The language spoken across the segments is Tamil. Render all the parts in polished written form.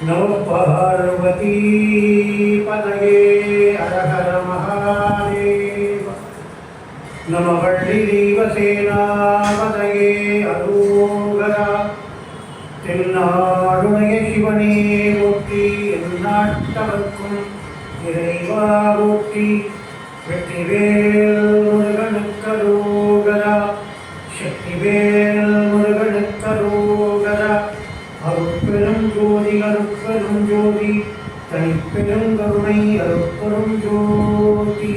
நம பார்வதி பதயே ஹர மகாதேவ நம வள்ளி தெய்வசேனா பதயே அரோகரா தென்னாடுடைய சிவனே போற்றி எந்நாட்டவர்க்கும் இறைவா போற்றி வெற்றிவேல் முருகனுக்கரோகரா சக்திவேல் முருகனுக்கரோகரா அருட்பெரும் ஜோதி அருட்பெரும் ஜோதி தனிப்பெரும் கருணை அருட்பெரும் ஜோதி.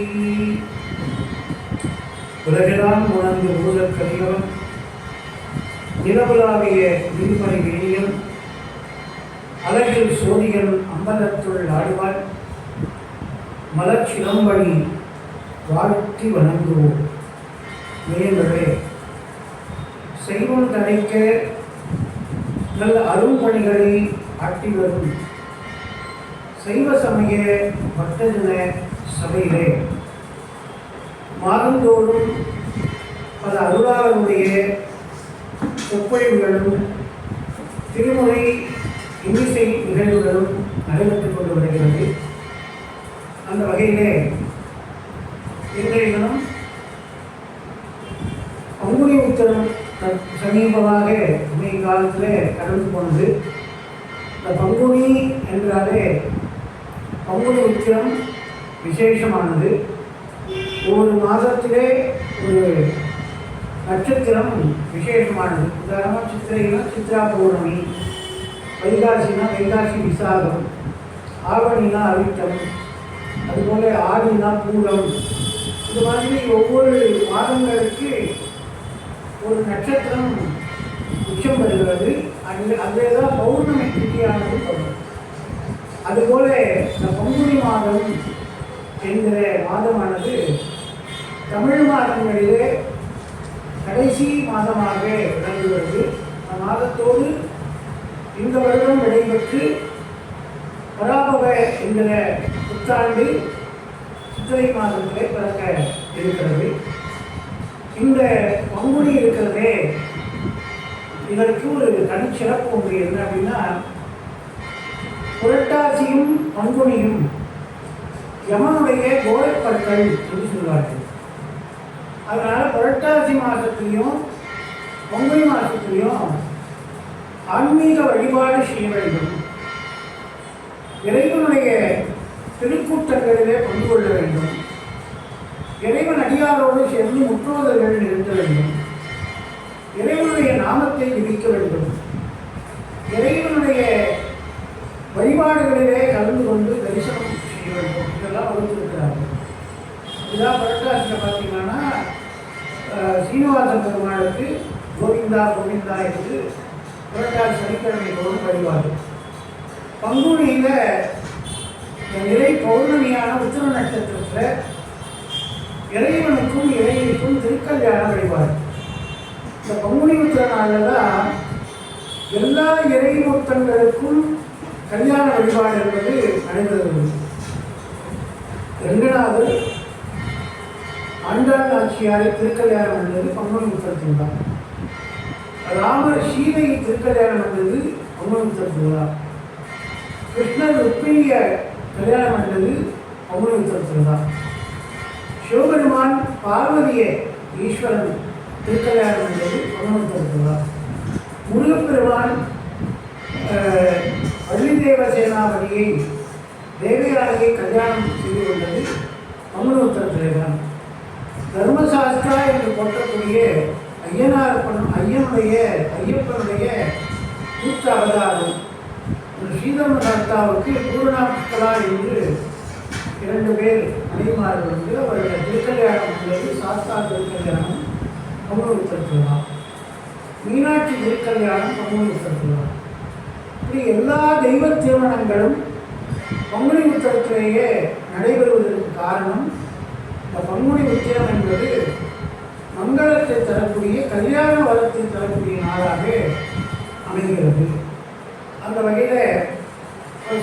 உலகெல்லாம் உணர்ந்து ஊதற் கதிரவன் நிலவுலாவிய நீர்மறை வெளியம் அழகில் சோதியன் அம்பலத்துள் ஆடுவார் மலர்ச்சிலம்படி வாழ்த்தி வணங்குவோம். மேலே செய்வம் தடைக்க நல்ல அரும்பணிகளை ஆட்டி வரும் சைவ சமய பக்தஜன சபையிலே மாதந்தோறும் பல அருளாளருடைய சொற்பொழிவுகளும் திருமுறை இன்னிசை நிகழ்வுகளும் நடைபெற்றுக் கொண்டு வருகிறது. அந்த வகையிலே இன்றைய தினம் பங்குனி உத்திரம் சமீபமாக இன்றைய காலத்தில் கடந்து போனது. இந்த பங்குனி என்றாலே பங்குனி உத்திரம் விசேஷமானது. ஒவ்வொரு மாதத்திலே ஒரு நட்சத்திரம் விசேஷமானது. உதாரணமாக சித்திரைனா சித்ரா பௌர்ணமி, வைகாசினா வைகாசி விசாகம், ஆவணினா அவிட்டம், அதுபோல் ஆடினா பூரம். இது மாதிரி ஒவ்வொரு மாதங்களுக்கு ஒரு நட்சத்திரம் உச்சம் பெறுகிறது. அதே தான் பௌர்ணமி திதியானது சொல்லும். அதுபோல இந்த பங்குனி மாதம் என்கிற மாதமானது தமிழ் மாதங்களிலே கடைசி மாதமாக விளங்குகிறது. அந்த மாதத்தோடு இந்த வருடம் விடைபெற்று பராபவ என்கிற புத்தாண்டு சித்திரை மாதத்திலே பிறக்க இருக்கிறது. இந்த பங்குனி இருக்கிறதே, இதற்கு ஒரு தனிச்சிறப்பு ஒன்று என்ன அப்படின்னா, புரட்டாசியும் பங்குனியும் யமனுடைய கோழைப்பற்கள் என்று சொல்வார்கள். அதனால் புரட்டாசி மாதத்திலையும் பங்குனி மாதத்திலையும் ஆன்மீக வழிபாடு செய்ய வேண்டும். இறைவனுடைய திருக்கூட்டங்களிலே பங்கு கொள்ள வேண்டும். இறைவன் அடியாரோடு சேர்ந்து முற்றோதல்கள் நிறுத்த வேண்டும். இறைவனுடைய நாமத்தை விதிக்க வேண்டும். இறைவனுடைய வழிபாடுகளிலே கலந்து கொண்டு தரிசனம் செய்ய வேண்டும். இதெல்லாம் வகுத்திருக்கிறார்கள். இதான் புரட்டாசியில் பார்த்தீங்கன்னா சீனிவாச பெருமாளுக்கு கோவிந்தா கோவிந்தா என்று புரட்டாசி சனிக்கிழமை தோறும் வழிபாடு. பங்குனியில் நிறை பௌர்ணமியான உத்திர நட்சத்திரத்தில் இறைவனுக்கும் இறைவனுக்கும் திருக்கல்யாண வழிபாடு. இந்த பங்குனி உத்திர நாளில் தான் எல்லா இறைமூர்த்தங்களுக்கும் கல்யாண வழிபாடு என்பது நடைபெறுகிறது. ரங்கநாதர் ஆண்டாள் நாச்சியாரை திருக்கல்யாணம் என்பது பங்குனி உத்திரத்தில் தான். ராமர் சீதை திருக்கல்யாணம் என்பது பங்குனி உத்திரத்தில் தான். கிருஷ்ணர் ருக்மிணிய கல்யாணம் என்பது பங்குனி உத்திரத்தில் தான். சிவபெருமான் பார்வதியை ஈஸ்வரன் திருக்கல்யாணம் என்பது பங்குனி உத்திரத்தில் தான். முருகப்பெருமான் வள்ளி தேவசேனாபதியை தேவயானையை கல்யாணம் செய்து கொண்டது பங்குனி உத்திரத்திலே தான். தர்மசாஸ்திரா என்று போற்றக்கூடிய ஐயப்பனுடைய கூத்த அவதாரம் ஸ்ரீதர்ம சாஸ்தாவுக்கு பூர்ணாக்களா என்று 2 பேர் அணிமார்கள் வந்து அவருடைய திருக்கல்யாணம் உள்ளது. சாஸ்தா திருக்கல்யாணம் பங்குனி உத்திரத்தில் தான். மீனாட்சி திருக்கல்யாணம் பங்குனி உத்திரத்தில் தான். இப்படி எல்லா தெய்வ திருமணங்களும் பங்குனி உத்திரத்திலேயே நடைபெறுவதற்கு காரணம், இந்த பங்குனி உத்திரம் என்பது மங்களத்தை தரக்கூடிய கல்யாண வரத்தை தரக்கூடிய நாளாக அமைகிறது. அந்த வகையில்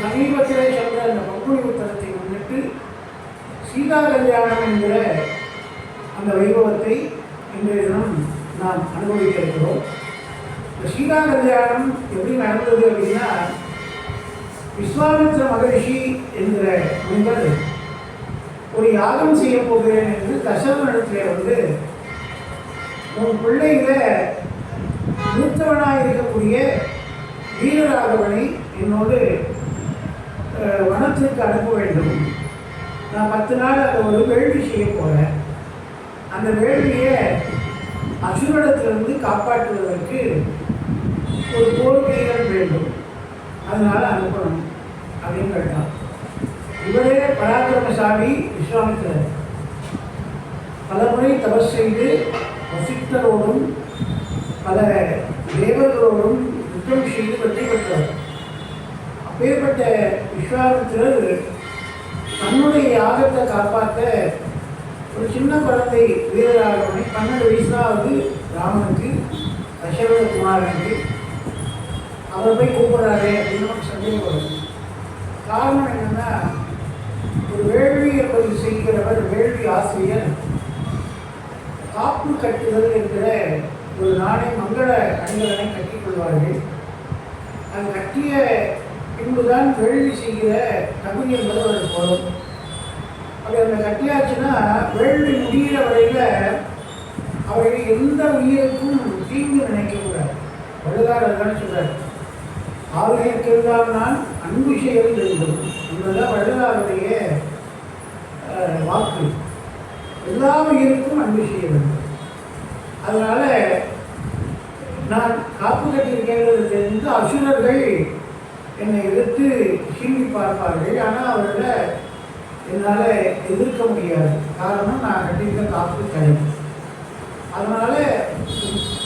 சமீபத்திலே சொல்கிற அந்த பங்குனி உத்திரத்தை முன்னிட்டு சீதா கல்யாணம் என்கிற அந்த வைபவத்தை இன்றைய தினம் நாம் அனுபவிக்க இருக்கிறோம். இந்த சீதா கல்யாணம் எப்படி நடந்தது அப்படின்னா, விஸ்வாமித்ர மகரிஷி என்கிற முனிவர் ஒரு யாகம் செய்ய போகிறேன் என்று தசரவனிடத்தில் உன் பிள்ளையில மூத்தவனாக இருக்கக்கூடிய வீரராகவனை என்னோடு வனத்திற்கு அனுப்ப வேண்டும். நான் 10 நாள் அதை ஒரு வேள்வி செய்ய போகிறேன். அந்த வேள்வியை அசுரனிடத்திலிருந்து காப்பாற்றுவதற்கு ஒரு போர் வீரர் வேண்டும், அதனால் அனுப்பணும் அப்படின்னு கேட்டான். இவரே பராக்கிரமசாலி விஸ்வாமித்திரர். பலமுறை தபஸ் செய்து வசிஷ்டரோடும் பல தேவர்களோடும் யுத்தம் செய்து வெற்றி பெற்றவர். அப்பேற்பட்ட விஸ்வாமித்திரர் தன்னுடைய யாகத்தை காப்பாற்ற ஒரு சின்ன குழந்தை வீரராகவனை 12 வயசாவது ராமனுக்கு தசரத குமாரனுக்கு அவர் போய் கூப்பிடுறாரு அப்படின்னு நமக்கு சந்தேகம் வரும். காரணம் என்னன்னா, ஒரு வேள்வி என்பது செய்கிறவர் வேள்வி ஆசிரியர் காப்பு கட்டுதல் என்கிற ஒரு நாணய மங்கள அணிகலனை கட்டிக் கொள்வார்கள். அது கட்டிய பின்புதான் வேள்வி செய்கிற தகுதி என்பது அவருக்கு போதும். அப்படி அந்த கட்டியாச்சுன்னா வேள்வி முடிகிற வரையில் அவர்கள் எந்த உயிருக்கும் தீங்கு நினைக்கக்கூடாது. வள்ளுவார் அதுதான் சொல்றார், ஆவியற்கெல்லாம் நான் அன்பு செய்ய வேண்டும் என்பதுதான் வள்ளுவாருடைய வாக்கு. எல்லா உயிருக்கும் அன்பு செய்ய வேண்டும். அதனால நான் காப்பு கட்டியிருக்கிறது தெரிந்து அசுரர்கள் என்னை எதிர்த்து சீண்டி பார்ப்பார்கள். ஆனால் அவர்களை என்னால் எதிர்க்க முடியாது. காரணம், நான் கட்டியிருக்க காப்பு கிடைக்கும். அதனால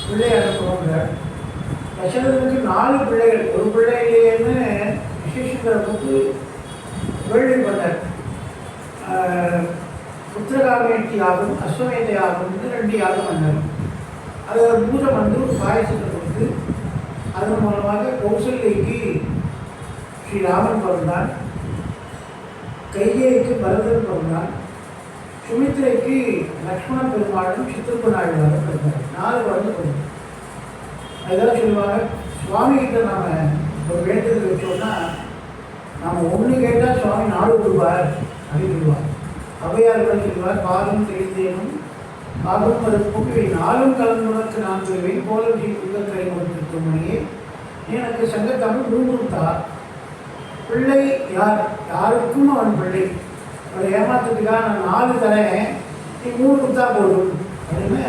பிள்ளை அனுப்புவாங்க. தசரதனுக்கு 4 பிள்ளைகள். ஒரு பிள்ளை இல்லையேன்னு விசேஷிக்கிறதுக்கு கேள்விப்பட்டார். புத்திரகாமேட்டி யாகம், அஸ்வமேத யாகம்னு 2 யாகம் பண்ணார். அது ஒரு பூஜை ஒரு பாயசத்தை கொடுத்து அதன் மூலமாக கௌசல்யக்கு ஸ்ரீராமன் பிறந்தான், கைகேயிக்கு பரதன் பிறந்தான், சுமித்திரைக்கு லக்ஷ்மண பெருமாளும் சித்திரப்பநாயகராக பிறந்தார். 4 குழந்தை பிறந்தார். அதெல்லாம் சொல்லுவாங்க, சுவாமி கிட்ட நாம் ஒரு வேண்டுதல் வச்சோம்னா நாம் ஒன்று கேட்டால் சுவாமி 4 கொடுப்பார் அப்படின்னு சொல்லுவார். அவையார் கூட சொல்லுவார், பாலும் தெரிந்தேனும் பாலும் மறுப்பும் இவை 4 கலந்துணக்கு நான் சொல்வேன் போலும் உங்கக்கரை கொடுத்திருக்கும் மணியே எனக்கு சங்கத்தமிழ் 3 கொடுத்தா. பிள்ளை யாருக்கும் அவன் பிள்ளை. அவரை ஏமாத்துறதுக்காக நான் 4 தரேன், நீ 3 கொடுத்தா போதும் அப்படின்னு.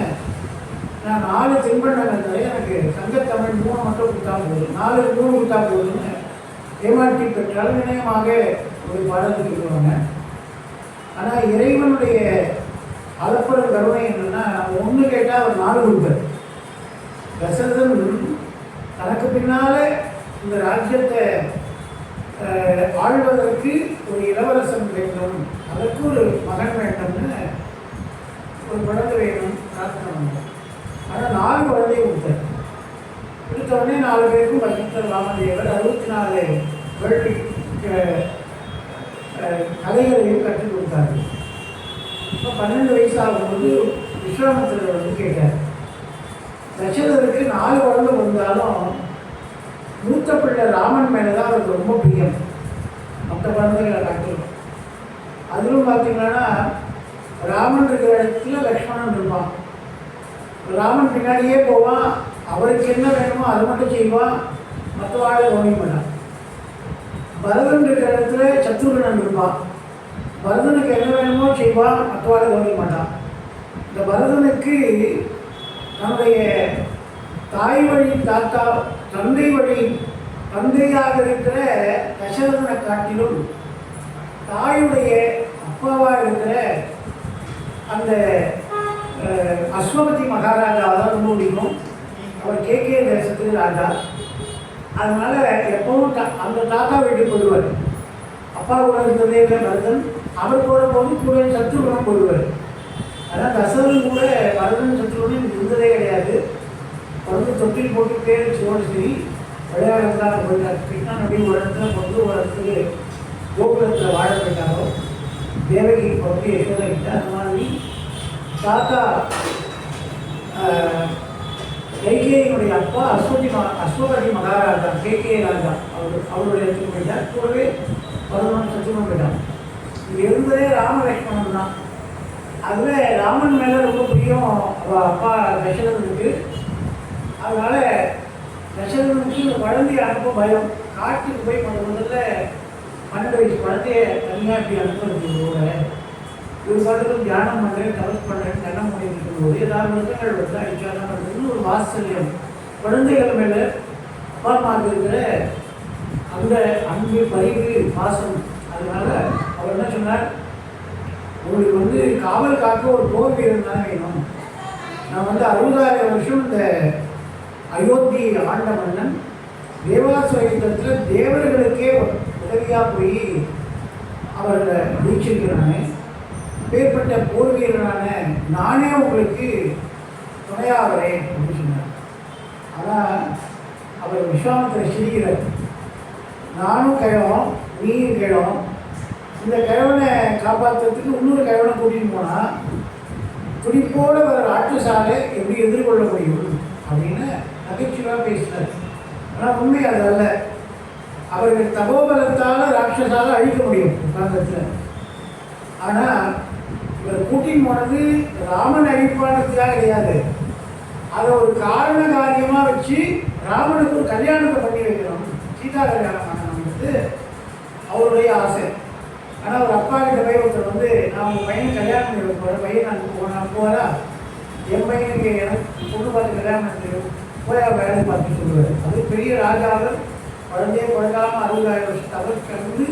நான் 4 தின்பண்டங்கள் தரேன், எனக்கு சங்கத்தமிழ் 3 மட்டும் கொடுத்தா போதும், 4 3 கொடுத்தா போதும்னு ஏமாற்றி பெற்றாலும் இணையமாக ஒரு பாடல் சொல்லுவாங்க. ஆனால் இறைவனுடைய அளப்பட கருணை என்னன்னா, நம்ம 1 கேட்டால் அவர் 4 கொடுப்பார். தசரதன் தனக்கு பின்னால இந்த ராஜ்யத்தை ஆழ்வதற்கு ஒரு இளவரசன் வேண்டும், அதற்கு ஒரு மகன் வேண்டும்னு ஒரு குழந்தை வேணும் பிரார்த்தனை பண்ணார். ஆனால் 4 குழந்தையை கொடுத்தார். கொடுத்த உடனே 4 பேருக்கும் வசிஷ்டர் ராமதேவர் 64 வேள்வி கலைகளையும் கற்றுக் கொடுத்தாரு. இப்போ 12 வயசு ஆகும்போது விஸ்வாமித்திரர் கேட்டார், தசரதருக்கு 4 குழந்தை வந்தாலும் மூத்த பிள்ளை ராமன் மேலே தான் அவருக்கு ரொம்ப பிரியம், மற்ற குழந்தைகளை காட்டிலும். அதிலும் பார்த்தீங்கன்னா ராமன் இருக்கிற இடத்துல லக்ஷ்மணன் இருப்பான். ராமன் பின்னாடியே போவான், அவருக்கு என்ன வேணுமோ அதை மட்டும் செய்வான், மற்ற வாழை கவனிக்க மாட்டான். பரதன் இருக்கிற இடத்துல சத்ருகனன் இருப்பான், பரதனுக்கு என்ன வேணுமோ செய்வான், மற்ற வாழை கவனிக்க மாட்டான். இந்த பரதனுக்கு தன்னுடைய தாய் வழி தாத்தா தந்தை வழி தந்தையாக இருக்கிற தசரதனை காட்டிலும் தாயுடைய அப்பாவாக இருக்கிற அந்த அஸ்வபதி மகாராஜாவை தான் ரொம்ப பிடிக்கும். அவர் கேகே தேசத்துக்கு ராஜா. அதனால் எப்பவும் அந்த தாத்தா வீட்டுக்கு போடுவார். அப்பா கூட இருந்ததே இல்லை பரதன், அவர் போகிற போது கூட சத்ருகுணம் போடுவார். ஆனால் தசரதன் கூட பரதன் சத்ருகுணம் இருந்ததே கிடையாது. வந்து தொட்டில் போட்டு பேர் சோடு சரி விளையாடுறதுக்காக போயிட்டார். கிருஷ்ணன் அப்படி ஒரு இடத்துல கொண்டு ஒரு இடத்துக்கு கோகுலத்தில் வாழ போயிட்டாரோ, தேவகி வந்து யசோதா கிட்ட. அந்த மாதிரி தாத்தா கைகேயினுடைய அப்பா அஸ்வபதி மகாராஜா கைகேயி ராஜா அவருடைய இடத்துக்கு போயிட்டார். கூடவே பரதவன் சத்துருவன் போயிட்டான். இது இருந்ததே ராமலட்சுமணன் தான். அதில் ராமன் மேலே ரொம்ப பிரியம் அவள் அப்பா தசரதனுக்கு. அதனால் தசரதனுக்கு இந்த குழந்தைய அனுப்ப பயம். காட்டுக்கு போய் முதல்ல 12 வயசு குழந்தைய தனியாக இப்படி அனுப்புறது கூட இவர் பாட்டுக்கும் தியானம் பண்ணுறேன் தவஸ் பண்ணுறேன் கண்ண முடியும் இருக்கும்போது ஏதாவது மிருகங்கள் வந்து அடிச்சாதான் பண்ணுறதுன்னு ஒரு வாத்சல்யம் குழந்தைகள் மேலே அப்பா அம்மாவுக்கு இருக்கிற அந்த அன்பு பரிவு பாசம். அதனால அவர் என்ன சொன்னார், உங்களுக்கு வந்து காவல் காக்க ஒரு போர் வீரன் தான் வேணும். நான் வந்து 60,000 வருஷம் இந்த அயோத்தி ஆண்ட மன்னன் தேவாசுர யுத்தத்தில் தேவர்களுக்கே உதவியாக போய் அவர்களை வீழ்ச்சிருக்கிறானே, பேர்பட்ட போர் வீரனான நானே உங்களுக்கு துணையாகிறேன் அப்படின்னு சொன்னார். ஆனால் அவர் விஸ்வாமித்திர சிரிக்கிறார். நானும் கிழவன் நீயும் கிழவன், இந்த கிழவனை காப்பாற்றுறதுக்கு இன்னொரு கிழவனை கூட்டிகிட்டு போனால் துடிப்போடு வர ராட்சசாலை எப்படி எதிர்கொள்ள முடியும் அப்படின்னு நகைச்சுவாக பேசினார். ஆனால் உண்மை அது அல்ல. அவர்கள் தபோபலத்தால் ராட்சசால அழிக்க முடியும் உட்கார்ந்தத்தில். ஆனால் இவர் கூட்டின்னு போனது ராமன் அழிப்பானதுக்காக கிடையாது. அதை ஒரு காரண காரியமாக வச்சு ராமனுக்கு ஒரு கல்யாணத்தை பண்ணி வைக்கணும், சீதா கல்யாணம் பண்ணணும்ன்றது அவருடைய ஆசை. ஆனால் ஒரு அப்பா கிட்ட போய் ஒருத்தர் வந்து நான் உங்கள் பையனை கல்யாணம் பண்ணி வைப்பேன், பையன் நான் போகிறா என் பையனுக்கு எனக்கு பொண்ணு பார்த்து கல்யாணம் பண்ணி போய் அவர் வேலை பார்த்து சொல்லுவார். அது பெரிய ராஜாவில் குழந்தைய குழந்தைக்காமல் 60,000 வருஷம் தவறு கடந்து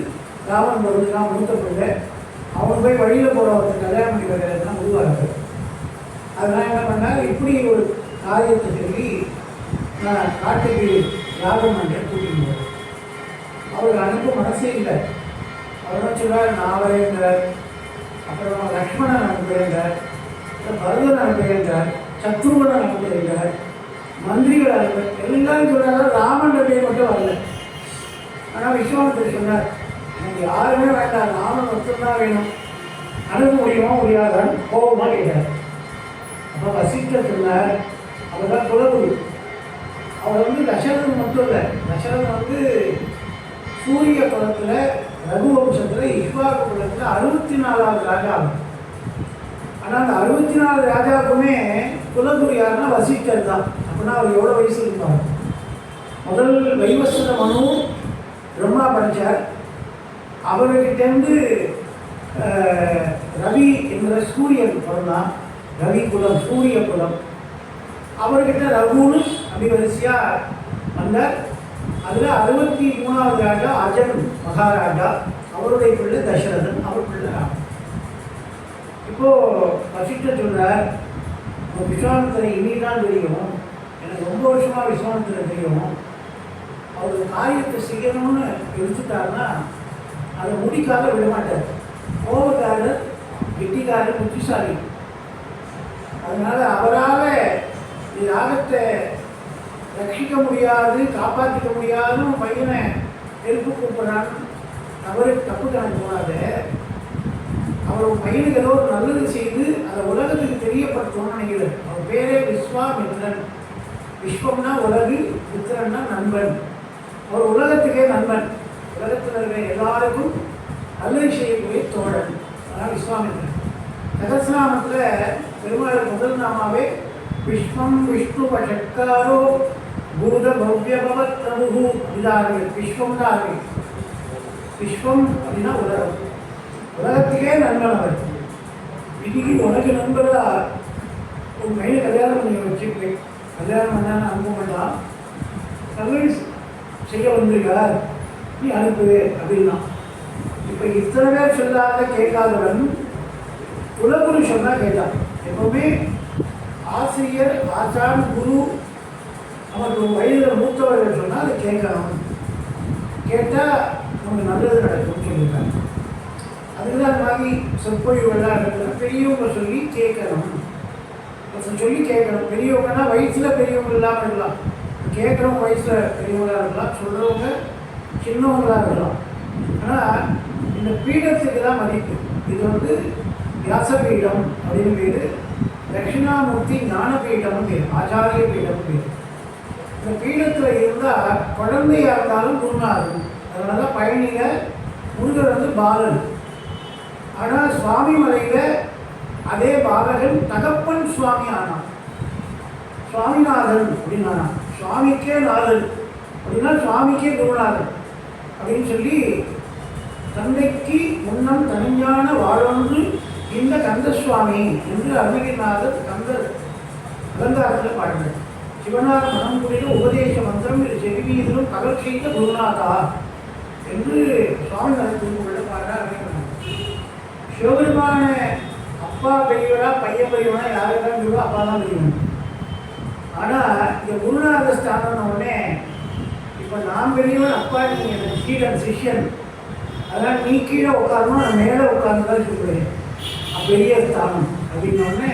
ராமன் வருதுலாம் மூத்த பிள்ளை அவன் போய் வழியில் போகிற ஒருத்தர் கல்யாணம் பண்ணி வைக்கிறதுலாம் உருவாங்க. அதனால் என்ன பண்ணால் இப்படி ஒரு காரியத்தை சொல்லி நான் காட்டுக்கு யாகம் பண்ண கூட்டிட்டு போகிறேன். அவருக்கு அனுப்ப மனசே இல்லை. அவர் சொல்கிறார் நான் வரேங்கிறார், அப்புறம் லக்ஷ்மணன் அனுப்புகிறார், பரதன் அனுப்புகிறார், சத்ருவன் அனுப்புகிறார், மந்திரிகள் அனுப்பு எல்லாரும் சொல்கிறாங்க. ராமன் பேர் மட்டும் வரல. ஆனால் விஸ்வாமித்திரர் சொன்னார் எனக்கு யாருமே வேண்டாம், ராமன் மட்டும்தான் வேணும். அனுப்ப முடியுமா முடியாதான் கோபமாக கேட்டார். அப்போ வசிஷ்டர் சொன்னார், அவர் தான் குலகுரு. அவர் வந்து தசரதன் மட்டும் இல்லை, தசரதன் வந்து சூரிய குலத்தில் ரகுவம்சத்தில் இஷ்வாகு குலத்தில் 64வது ராஜா. ஆனால் அந்த 64 ராஜாவுக்குமே குலகுரு யாருன்னா வசிஷ்டர் தான். அப்படின்னா அவர் எவ்வளோ வயசு இருப்பார்? முதல் வைவஸ்வத மனு பிரம்மா படித்தார். அவர்கிட்டேருந்து ரவி என்கிற சூரியன் பிறந்தான். ரவி குலம் சூரிய குலம். அவர்கிட்ட ரகுன்னு அப்படி வரிசையாக வந்தார். அதில் 63வது ராஜா அஜன் மகாராஜா, அவருடைய பிள்ளை தசரதன், அவர் பிள்ளை ராமன். இப்போது வசிஷ்டர் சொல்கிறார், விஸ்வாமித்திரை இனிதான் தெரியும், எனக்கு ரொம்ப வருஷமாக விஸ்வாமித்திரை தெரியும். அவர் காரியத்தை செய்யணும்னு எடுத்துட்டாருன்னா அதை முடிக்காக விடமாட்டார். கோபக்காரர், கெட்டிக்காரர், புத்திசாலி. அதனால் அவரால் யாகத்தை ரட்சிக்க முடியாது, காப்பாற்றிக்க முடியாதுன்னு பையனை நெருப்பு கூப்பிட்றான்னு தப்பு கணக்கு போகாது. அவர் பையனுக்கு ஏதோ ஒரு நல்லது செய்து அதை உலகத்துக்கு தெரியப்படுத்தணும்னு நினைக்கிறார். அவர் பேரே விஸ்வாமித்திரன். விஸ்வம்னா உலகு, மித்திரன்னா நண்பன். அவர் உலகத்துக்கே நண்பன், உலகத்தில் இருக்கிற எல்லாருக்கும் நல்லது செய்யக்கூடிய தோழன். அதனால் விஸ்வாமித்திரன். சகஸ்ரநாமத்தில் பெருமாள் முதல் நாமாவே விஸ்வம் விஷ்ணு பஷக்காரோ பூத பவ்யபவத் பிரபு இதாக விஸ்வம் தான் ஆகி. விஸ்வம் அப்படின்னா உலகம், உலகத்துக்கே நண்பன் அவர். இன்னைக்கு உனக்கு நண்பரா உன் கையை கல்யாணம் பண்ணி வச்சுருக்கேன், கல்யாணம் பண்ணான்னு அனுப்ப மாட்டான், கல்யாணம் செய்ய வந்திருக்கார் நீ அனுப்புவே அப்படின்னா. இப்போ இத்தனை பேர் சொல்லாத கேட்காதவன் குலகுரு சொன்னால் கேட்டான். எப்பவுமே ஆசிரியர், ஆச்சான், குரு அவருக்கு வயதில் மூத்தவர்கள் சொன்னால் அதை கேட்கணும். கேட்டால் நமக்கு நல்லது நடக்கும்னு சொல்லியிருக்காங்க. அதுக்குதான் அந்த மாதிரி சொற்பொழிவுகள்லாம் இருக்கிற பெரியவங்க சொல்லி கேட்கணும், சொல்லி கேட்கணும். பெரியவங்கன்னா வயசில் பெரியவங்க இல்லாமல் இருக்கலாம், கேட்குறவங்க வயசில் பெரியவங்களாக இருக்கலாம், சொல்கிறவங்க சின்னவங்களாக இருக்கலாம். ஆனால் இந்த பீடத்துக்கு தான் மதிப்பு. இது வந்து வியாசபீடம் அப்படின்னு பேர். தட்சிணாமூர்த்தி ஞானபீடம் பேர், ஆச்சாரிய பீடம் பேர். இந்த பீடத்தில் இருந்தால் குழந்தையாக இருந்தாலும் குருநாதன். அதனால பழனியில் முருகர் வந்து பாலன். ஆனால் சுவாமி மலையில் அதே பாலகன் தகப்பன் சுவாமி ஆனான், சுவாமிநாதன் அப்படின்னா சுவாமிக்கே நாதன் அப்படின்னா சுவாமிக்கே குருநாதன் அப்படின்னு சொல்லி தந்தைக்கு முன்னம் தனிஞான வாழொன்று இந்த கந்தசுவாமி என்று அருணகிரிநாதர் கந்தர் அலங்காரத்தில் பாடினார். சிவனார் மனங்குடியில் உபதேச மந்திரம் செவிமீதிலும் பகல் செய்த குருநாதா என்று சுவாமி திருக்குள்ள பாடுறார். சிவபெருமான அப்பா பெரியவரா பையன் பெரியவனா யாருக்கா சொல்லுவா, அப்பா தான் பெரியவன். ஆனால் இந்த குருநாத ஸ்தானம் உடனே இப்போ நான் பெரியவன், அப்பா நீ எனக்கு ஸ்ரீடன் சிஷ்யன், அதனால் நீ கீழே உட்காரணும், நான் மேலே உட்கார்ந்து தான் சொல்லுவேன் பெரிய ஸ்தானம் அப்படின்னோடனே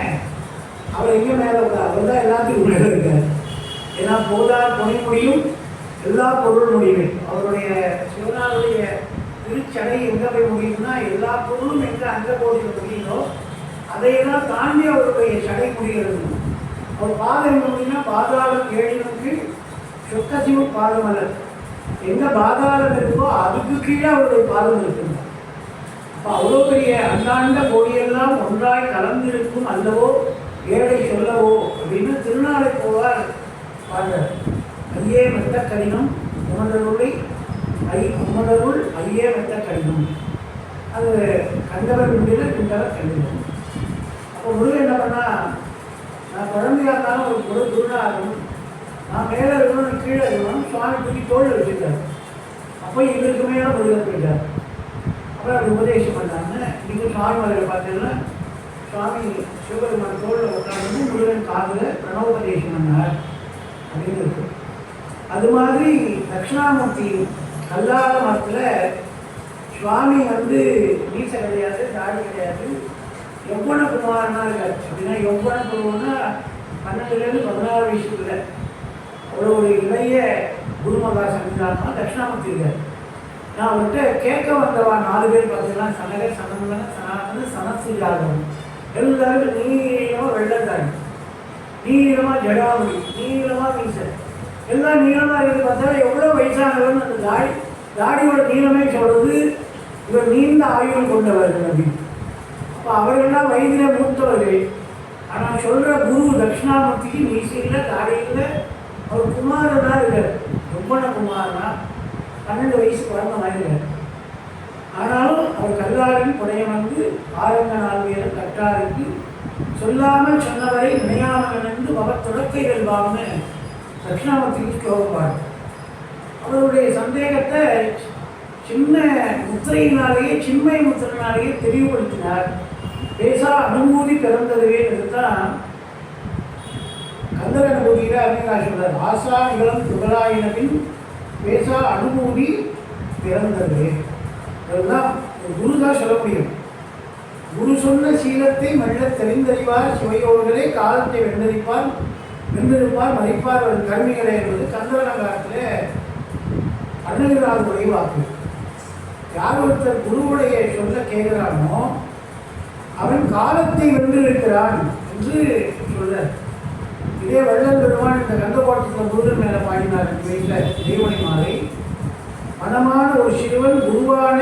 அவர் எங்கே மேலே உட்கார், அவர் தான் எல்லாத்துக்கும் மேலே இருக்கார். ஏன்னா போதார் பொனை முடியும் எல்லா பொருள் முடியுமே. அவருடைய சிவனாருடைய திருச்சடை எங்கே போய் முடியும்னா எல்லா பொருளும் எங்கே அங்கே போதில் முடியுதோ அதையெல்லாம் தாண்டி அவருடைய சடை முடிகிறது. அவர் பாதம் எங்கே முடியும்னா பாதாளம் ஏழினுக்கு சொக்கசிவ பாதம் அல்ல, எங்கே பாதாளம் இருக்கோ அதுக்கு கீழே அவருடைய பாதம் இருக்குங்க. அப்போ அவ்வளோ பெரிய அந்தாண்ட கோடியெல்லாம் ஒன்றாய் கலந்திருக்கும் அல்லவோ ஏழை சொல்லவோ அப்படின்னு திருநாளை போவார் பாடுறார். ஐயே மெத்த கடினம் உமதருளை உமதருள் ஐயே மெத்த கடினம், அது கண்டவர் உண்டில கிண்டவர் கண்டினம். அப்போ முருகன் என்ன பண்ணா, நான் குழந்தையாக இருந்தாலும் ஒரு குருநாதன், நான் மேலே இருக்கணும் கீழே இருக்கணும், சுவாமி தூக்கி தோல் வச்சுருக்காரு. அப்போ எங்களுக்கு மேலே முருகன் போயிட்டார். அப்புறம் அப்படி உபதேசம் பண்ணாங்க. நீங்கள் சுவாமி மலையில் பார்த்தீங்கன்னா சுவாமி சிவபெருமான் தோளில் உட்காந்து முருகன் காதில் பிரணவோபதேசம் பண்ணார் அப்படின்னு இருக்கு. அது மாதிரி தட்சிணாமூர்த்தி கல்லாத மரத்தில் சுவாமி வந்து மீசை கிடையாது, தாடி கிடையாது, யௌவன குமாரனா இருக்கார். அப்படின்னா யௌவன குருன்னா 12லேருந்து 16 வயசுக்குள்ள அவ்வளோ ஒரு இளைய குருமகா சன்னிதானமாக தட்சிணாமூர்த்தி இருக்கார். நான் அவர்கிட்ட கேட்க வந்தவா 4 பேர் பார்த்தீங்கன்னா சனகர் சனந்தன சனாதன சனசிஜாதவன் எல்லாருக்கும் நீளமாக வெள்ளத்தாடி, நீளமாக ஜடாமணி, நீளமாக மீசை, எல்லாம் நீளமாக இருக்குது. பார்த்தா எவ்வளோ வயசானவர்னு அந்த தாடியோட நீளமே சொல்கிறது இவர் நீண்ட ஆயுள் கொண்டவர்கள் அப்படின்னு. அப்போ அவர்கள்லாம் வயதில் மூத்தவர்கள். ஆனால் சொல்கிற குரு தட்சிணாமூர்த்திக்கு மீசையில் தாடியில் அவர் குமாரனா இருக்கார், யௌவன குமாரனா 12 வயசு குழந்தை வாங்கினார். ஆனாலும் அவர் கல்லாரின் புடைய வந்து ஆரங்க நாள்வியர் கற்றாருக்கு சொல்லாமல் சொன்னவரை நினையாமல் நினைந்து அவர் தொடக்கை வெல்வான்னு தட்சிணாமூர்த்திக்கு ஸ்லோகப்பாடு. அவருடைய சந்தேகத்தை சின்ன முத்திரையினாலேயே சின்மய முத்திரையினாலேயே தெளிவுபடுத்தினார். பேசா அனுமூதி பிறந்ததுவே தான் கந்தர அனுபூதியில் அருமையாக சொல்றார். ஆசா நிகழும் துகளாயினவின் பேசா அனுபூதி பிறந்தது. அதெல்லாம் குரு தான் சொல்ல முடியும். குரு சொன்ன சீலத்தை மெல்ல தெரிந்தறிவார் சிவையோர்களே காலத்தை வென்றெடுப்பார் மதிப்பார் ஒரு கருமிகளை என்பது கந்தவனங்காலத்தில் அருணகிரிநாதருடைய வாக்கு. யார் ஒருத்தர் குருவுடைய சொல்ல கேட்கிறானோ அவன் காலத்தை வென்றிருக்கிறான் என்று சொல்றார். இதே வள்ளல் பெருமான் இந்த கந்தகோட்டத்தில் முருகன் மேலே பாடினார். வீட்டில் தெய்வனை மாலை மனமான ஒரு சிறுவன் குருவான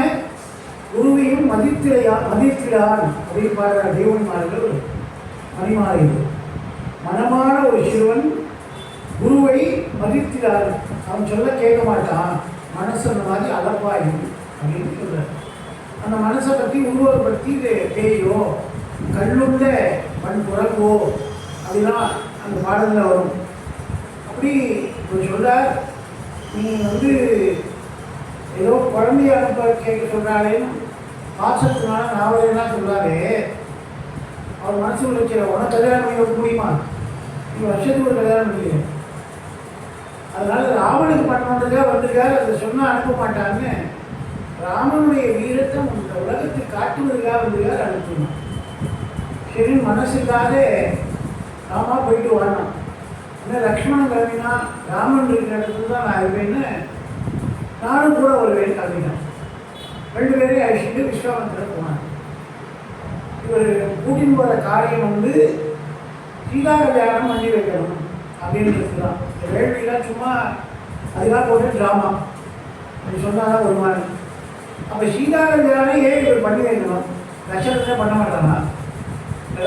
குருவையும் மதித்திடான் அப்படின்னு பாடுறார். தெய்வனை மாலைகள் மணிமாலை. மனமான ஒரு சிறுவன் குருவை மதித்திடான், அவன் சொல்ல கேட்க மாட்டான், மனசு அந்த மாதிரி அளப்பாயும் அப்படின்னு சொல்றார். அந்த மனசை பற்றி உருவகப்படுத்தி இது பேயோ கல்லுள்ள மண் புறங்கோ அப்படிலாம் அந்த பாடலில் வரும். அப்படி சொல்றார், நீ வந்து ஏதோ குழந்தைய அனுப்ப கேட்க சொல்கிறாளேன்னு பாசத்தினால நாவலாம் சொல்கிறாரு. அவர் மனசுக்குள்ள வச்சுற உனக்கு கல்யாணம் பண்ணி வைக்க முடியுமா, நீ வருஷத்துக்கு ஒரு கல்யாணம் பண்ணிக்க. அதனால ராமனுக்கு பண்ணணுன்றதுக்காக வந்திருக்காரு, அதை சொன்னால் அனுப்ப மாட்டான்னு ராமனுடைய வீரத்தை இந்த உலகத்துக்கு காட்டுவதற்காக வந்திருக்காரு, அனுப்பணும். சரி மனசுக்காக ராமா போயிட்டு வரணும். ஏன்னா லக்ஷ்மணன் கிளம்பினா ராமன் இருக்கிற இடத்துல தான் நான் இருப்பேன்னு நானும் கூட ஒரு வேலை கிளம்பினேன். 2 பேரையும் அழிச்சிட்டு விஸ்வாமத்தில் போனான். இவர் கூட்டின்னு போகிற காரியம் வந்து சீதா கல்யாணம் பண்ணி வைக்கணும் அப்படின்றது தான். இந்த வேள்வியெல்லாம் சும்மா அதெல்லாம் போட்டு ட்ராமா அப்படி சொன்னாதான் ஒரு மாதிரி. அப்போ சீதா கல்யாணம் ஏன் இவர் பண்ணி வைக்கணும்? தசரதனை பண்ண மாட்டானா?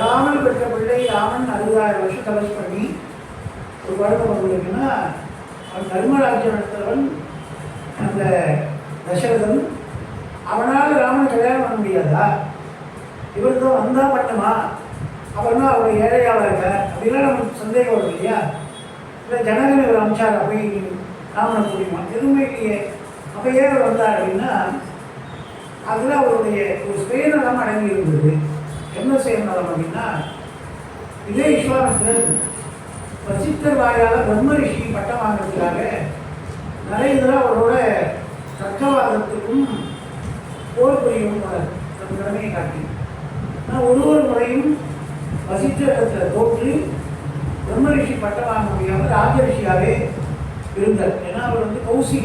ராமன் பெற்ற பிள்ளை ராமன் 60,000 வருஷம் தபஸ் பண்ணி ஒரு குழந்தை இருக்குன்னா அவன் தர்மராஜ்யம் நடத்துறவன் அந்த தசரதன். அவனால் ராமனை கல்யாணம் பண்ண முடியாதா? இவருக்கு தான் வந்தால் பண்ணுமா? அப்புறமா அவரை ஏழையாக இருக்க அப்படிலாம் நமக்கு சந்தேகம் வரும் இல்லையா? இல்லை ஜனகன் இவர் அமிச்சார் போய் ராமனை முடியுமா? எதுவுமே இல்லையே. அப்போ ஏன் அவர் வந்தார் அப்படின்னா அதில் அவருடைய ஒரு சுயநலம் அடங்கி இருந்தது. என்ன சுயநலம் அப்படின்னா இதே விஸ்வாமித்திரர் வசிஷ்டர் வாயால் பிரம்ம ரிஷி பட்டம் வாங்கிறதுக்காக நிறைய இதில் அவரோட தர்க்கவாதத்துக்கும் போர் புரியும் திறமையை காட்டி ஆனால் ஒரு முறையும் வசிஷ்டத்தில் தோற்று பிரம்ம ரிஷி பட்டம் வாங்க முடியாமல் ராஜ ரிஷியாகவே இருந்தார். ஏன்னா அவர் வந்து கௌசிக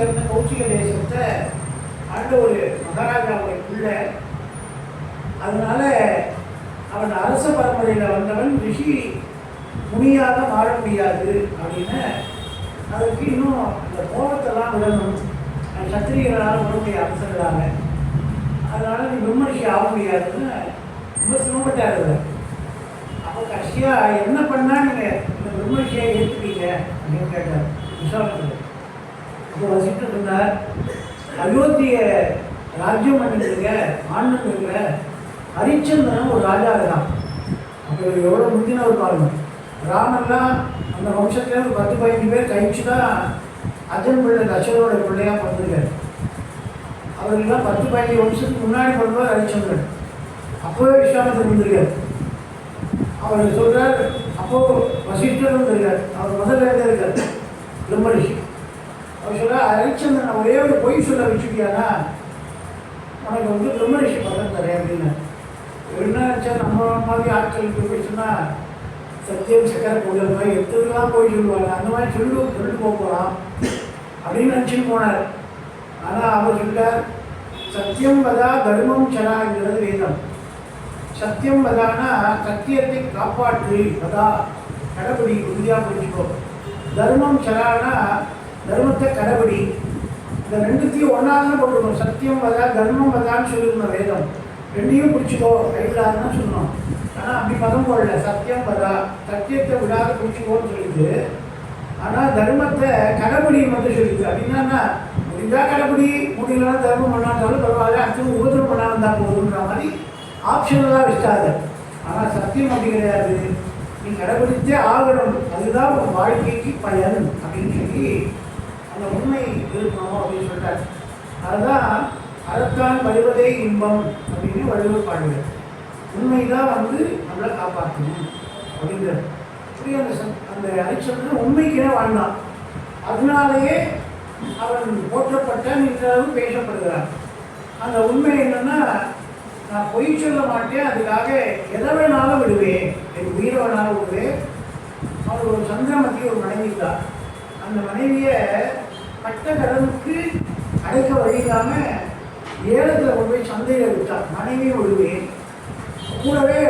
தேசத்தை ஆண்ட ஒரு மகாராஜாவுடைய பிள்ளை. அதனால அவன் அரச பரம்பரையில் வந்தவன் ரிஷி முனியாக மாற முடியாது அப்படின்னு அதற்கு இன்னும் அந்த கோபத்தெல்லாம் விடணும். சத்திரியர்களால் உடம்புடைய அரசர்களாக அதனால் நீ பிரம்ம ரிஷி ஆக முடியாதுன்னு ரொம்ப சிரமப்பட்டார். அப்போ கடைசியாக என்ன பண்ணால் நீங்கள் இந்த பிரம்ம ரிஷியை ஏற்றுப்பீங்க அப்படின்னு கேட்டார் விஸ்வாமித்திரர். அப்போ வசிட்டு இருந்தார், அயோத்திய ராஜ்யம் பண்ணிருக்க ஆண்டு இருக்கிற ஹரிச்சந்திரன் ஒரு ராஜா இருக்கான். அப்போ எவ்வளோ முந்தின ஒரு பாருங்க. ராமன்லாம் அந்த வம்சத்தில் ஒரு 10-15 பேர் கழிச்சு தான் அஜன் பிள்ளை தசரோட பிள்ளையாக பிறந்திருக்காரு. அவர்களெல்லாம் 10-15 வருஷத்துக்கு முன்னாடி பிறந்தவர் ஹரிச்சந்திரன். அப்போவே விஸ்வாமித்திரன் வந்திருக்கார். அவர் சொல்கிறார், அப்போது வசிஷ்டர் வந்திருக்கார். அவர் முதல்ல இருக்கார் பிரம்ம ரிஷி. அவர் சொல்கிறார், ஹரிச்சந்திரன் ஒரே ஒரு பொய் சொல்ல வச்சுக்கியானா உனக்கு வந்து பிரம்ம ரிஷி பட்டம் தரேன் அப்படின்னு. என்ன நினச்சா நம்ம மாதிரி ஆட்களுக்கு போய் சொன்னால் சத்தியம் சக்கரை பொங்கல் மாதிரி எடுத்ததுலாம் போய் சொல்லுவாங்க. அந்த மாதிரி சொல்லிட்டு போகலாம் அப்படின்னு நினச்சின்னு போனார். ஆனால் அவர் சொல்லிட்டார், சத்தியம் வதா தர்மம் சராங்கிறது வேதம். சத்தியம் வதானா சத்தியத்தை காப்பாற்று, வதா கடைபிடி, உறுதியாக பிடிச்சிக்கோ. தர்மம் சரானா தர்மத்தை கடைபிடி. இந்த ரெண்டுத்தையும் ஒன்றாதான் போட்டுக்கணும். சத்தியம் வதா தர்மம் வதான்னு சொல்லிருந்தோம் வேதம். ரெண்டையும் பிடிச்சிக்கோ, கைவிடாதுன்னு சொன்னோம். ஆனால் அப்படி பதம் போடல. சத்தியம் வதா சத்தியத்தை விடாத பிடிச்சிக்கோன்னு சொல்லிட்டு, ஆனால் தர்மத்தை கடைபிடி மட்டும் சொல்லிது. அப்படின்னா முடிஞ்சால் கடைபிடி, முடியலன்னா தர்மம் பண்ணாட்டாலும் பரவாயில்ல, அடுத்து உபதிரம் பண்ணா வந்தால் போதுன்ற மாதிரி ஆப்ஷனலாக வச்சாது. ஆனால் சத்தியம் அப்படி கிடையாது, நீ கடைபிடித்தே ஆகணும், அதுதான் உன் வாழ்க்கைக்கு பயன் அப்படின்னு சொல்லி அந்த உண்மை இருக்கணும் அப்படின்னு சொல்லிட்டார். அதுதான் அறத்தான் வருவதே இன்பம் அப்படின்னு வள்ளுவர் பாடுகிறார். உண்மைதான் வந்து நம்மளை காப்பாற்றணும் அப்படிங்கிறார். அப்படி அந்த ஹரிச்சந்திரன் உண்மைக்கே வாழ்ந்தான். அதனாலேயே அவன் போற்றப்பட்ட நின்றளவு பேசப்படுகிறான். அந்த உண்மை என்னன்னா, நான் பொய் சொல்ல மாட்டேன், அதுக்காக எதை வேணாலும் விடுவேன், என் உயிரை வேணாலும் விடுவேன். அவர் ஒரு சந்திரமதி ஒரு மனைவி தான். அந்த மனைவியை பட்ட கடனுக்கு அடைக்க வழி இல்லாமல் ஏலத்தில் கொண்டு போய் சந்தையில் விட்டான். மனைவியும் விடுவேன், கூடவே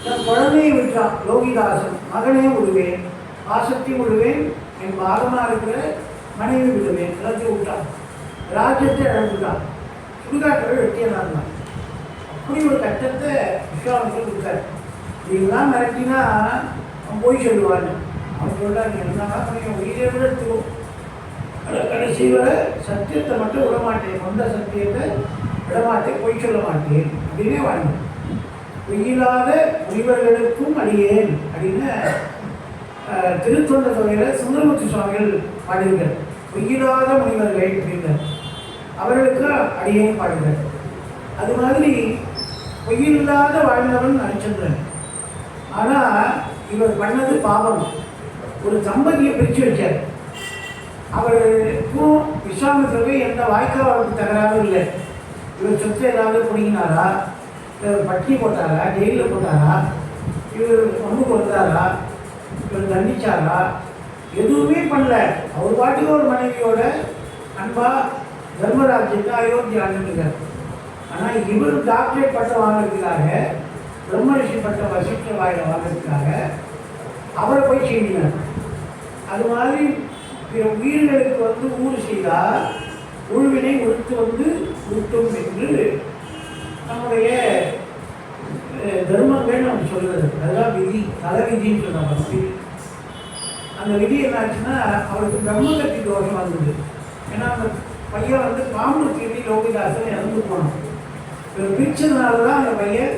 என் குழந்தையும் விட்டான் லோகிதாசன், மகனையும் விடுவேன், பாசத்தையும் விடுவேன், என் பாகமாக இருக்கிற மனைவி விடுவேன், எல்லாத்தையும் விட்டான். ராஜ்யத்தை இழந்துட்டான். சுடுகாட்டை வெட்டியதான். அப்படி ஒரு கட்டத்தை விஸ்வாமித்திரர் கொடுத்தார். இதெல்லாம் மிரட்டினா அவன் போய் சொல்லுவாங்க. அவன் சொல்கிறார், நீ என்ன பண்ணி உயிரை விட எடுத்துக்கோ, கடைசி வரை சத்தியத்தை மட்டும் விடமாட்டேன், சொந்த சத்தியத்தை விடமாட்டேன், பொய் சொல்ல மாட்டேன் அப்படின்னே வாழ்ந்து. பொய்யில்லாத முனிவர்களுக்கும் அடியேன் அப்படின்னு திருத்தொண்ட தொகையில் சுந்தரமூர்த்தி சுவாமிகள் பாடுகிறார். பொய்யில்லாத முனிவர்கள் அப்படிங்கிறார், அவர்களுக்கு அடியேன் பாடுகிறார். அது மாதிரி பொய்யில்லாத வாழ்ந்தவன் ஹரிச்சந்திரன். ஆனால் இவர் பண்ணது பாவம். ஒரு தம்பதியை பிரித்து வச்சார். அவருக்கும் விஸ்வாமித்திரருக்கும் எந்த வாய்க்காலுக்கு தகராறும் இல்லை. இவர் சொத்தை ஏதாவது பிடிங்கினாரா, இவர் பட்டினி போட்டாரா, ஜெயிலில் போட்டாரா, இவர் ஒன்றுக்கு வந்தாரா, இவர் தண்டிச்சாரா, எதுவுமே பண்ணல. அவர் பாட்டுக்கு ஒரு மனைவியோட அன்பா தர்மராஜ்யத்தை அயோத்தி ஆண்டுகிறார். ஆனால் இவர் டாக்டரேட் பட்டம் வாங்கிறதுக்காக, பிரம்ம ரிஷி பட்டம் வசிஷ்ட வாயில வாங்கிறதுக்காக அவரை போய் செய்தினார். அது மாதிரி பிற உயிர்களுக்கு வந்து ஊறு செய்தால் உள்வினை உறுத்து வந்து உருட்டும் என்று நம்முடைய தர்மங்கள் நம்ம சொல்கிறது. அதுதான் விதி, தலைவிதின்னு சொன்னாங்க. விதி அந்த விதி என்னாச்சுன்னா அவருக்கு பிரம்மகத்தி தோஷம் வந்தது. ஏன்னா அந்த பையன் வந்து பாம்பு தீண்டி லோகிதாசன் இறந்து போனான். இவர் பிரிச்சதுனால தான் அந்த பையன்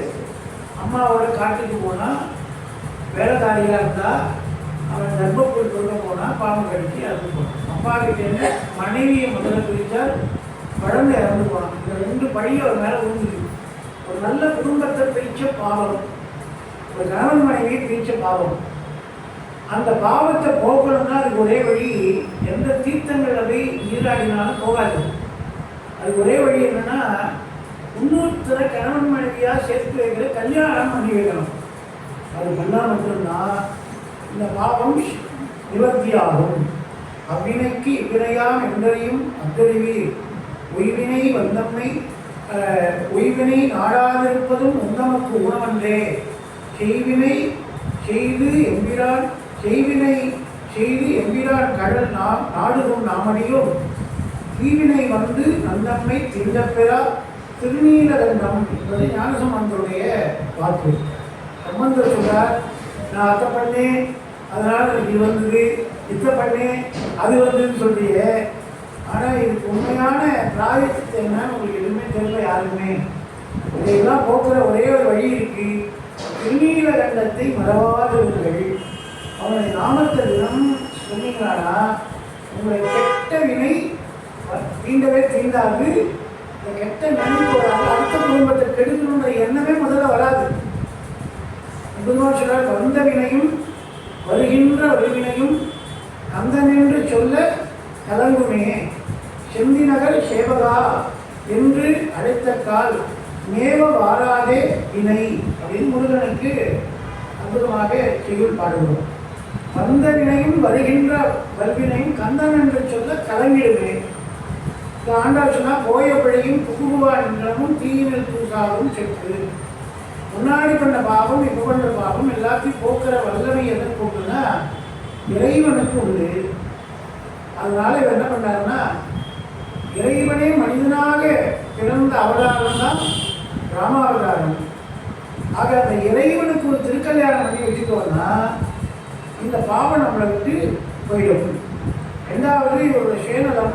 அம்மாவோட காட்டுக்கு போனால் வேலைக்காரியாக இருந்தால் அவன் கர்ப்பப்பொருள் கொடுக்க போனால் பாம்பு கடிச்சு இறந்து போனான். அப்பா கிட்டேருந்து மனைவியை முதல்ல பிரித்தால் குழந்தை இறந்து போனான். இந்த 2 பழி அவர் மேலே விழுந்துச்சு. ஒரு நல்ல குடும்பத்தை பிரித்த பாவம், ஒரு கணவன் மனைவியை பிரித்த பாவம். அந்த பாவத்தை போகணும்னா அதுக்கு ஒரே வழி, எந்த தீர்த்தங்களில் போய் நீராடினாலும் போகாது. அதுக்கு ஒரே வழி என்னன்னா, இன்னொருத்தர கணவன் மனைவியாக சேர்த்து வைக்கிற கல்யாணம் பண்ணி வைக்கணும். அது பண்ணால் மட்டும்தான் இந்த பாவம் நிவர்த்தியாகும். அவ்வினைக்கு இவ்வினையாம் என்றையும் அத்தறிவி உய்வினை வந்தம்மை உய்வினை நாடாதிருப்பதும் உந்தமக்கு உணவன்றே. செய்வினை செய்து எம்பிரான் செய்வினை செய்து எம்பிரான் கடல் நாடுகும் நாமடியும் தீவினை வந்து நந்தம்மை திண்டப்பெறா திருநீலகண்டம் என்பது ஞானசம்பந்தருடைய வாக்கு. சம்பந்தர் சொல்றார், நான் அத்தை பண்ணேன் அதனால் இது வந்தது, இத்தை பண்ணேன் அது வந்ததுன்னு சொல்றீங்க. ஆனால் இதுக்கு உண்மையான பிராயத்தை என்னன்னு உங்களுக்கு எதுவுமே தெரியல யாருக்குமே. இதையெல்லாம் போக்குற ஒரே ஒரு வழி இருக்கு. திருநீலகண்டத்தை மறவாதவர்கள் அவனுடைய நாமத்தை தினம் சொன்னீங்கன்னா உங்களை கெட்ட வினை தீண்டவே தீண்டாது. இந்த கெட்ட நினைப்போடாது அடுத்த குடும்பத்தை கெடுக்கணுன்ற எண்ணமே முதல்ல வராது. சொல்றார், வந்த வினையும் வருகின்ற ஒருவினையும் கந்தன் என்று சொல்ல கலங்குமே. செந்திநகர் சேவகா என்று அழைத்த கால் மேவ வாராதே வினை அப்படின்னு முருகனுக்கு அற்புதமாக செய்யுள் பாடுகிறோம். வந்த வினையும் வருகின்ற வல்வினையும் கந்தன் என்று சொல்ல கலங்கிடுமே. ஆண்டாள் சொன்னால் போய பிழையும் புகுவா நின்றமும் தீயினில் பூசாவும் சென்று முன்னாடி பண்ண பாவம் இப்போ பண்ண பாவம் எல்லாத்தையும் போக்குற வல்லமை எதை போக்குன்னா இறைவனுக்கு உண்டு. அதனால இவர் என்ன பண்ணாருன்னா, இறைவனே மனிதனாக பிறந்த அவதாரம் தான் ராமாவதாரம். ஆக அந்த இறைவனுக்கு ஒரு திருக்கல்யாணம் பண்ணி வச்சுக்கோன்னா இந்த பாவம் நம்மளை விட்டு போயிடும். 2வது இவருடைய சேனலம்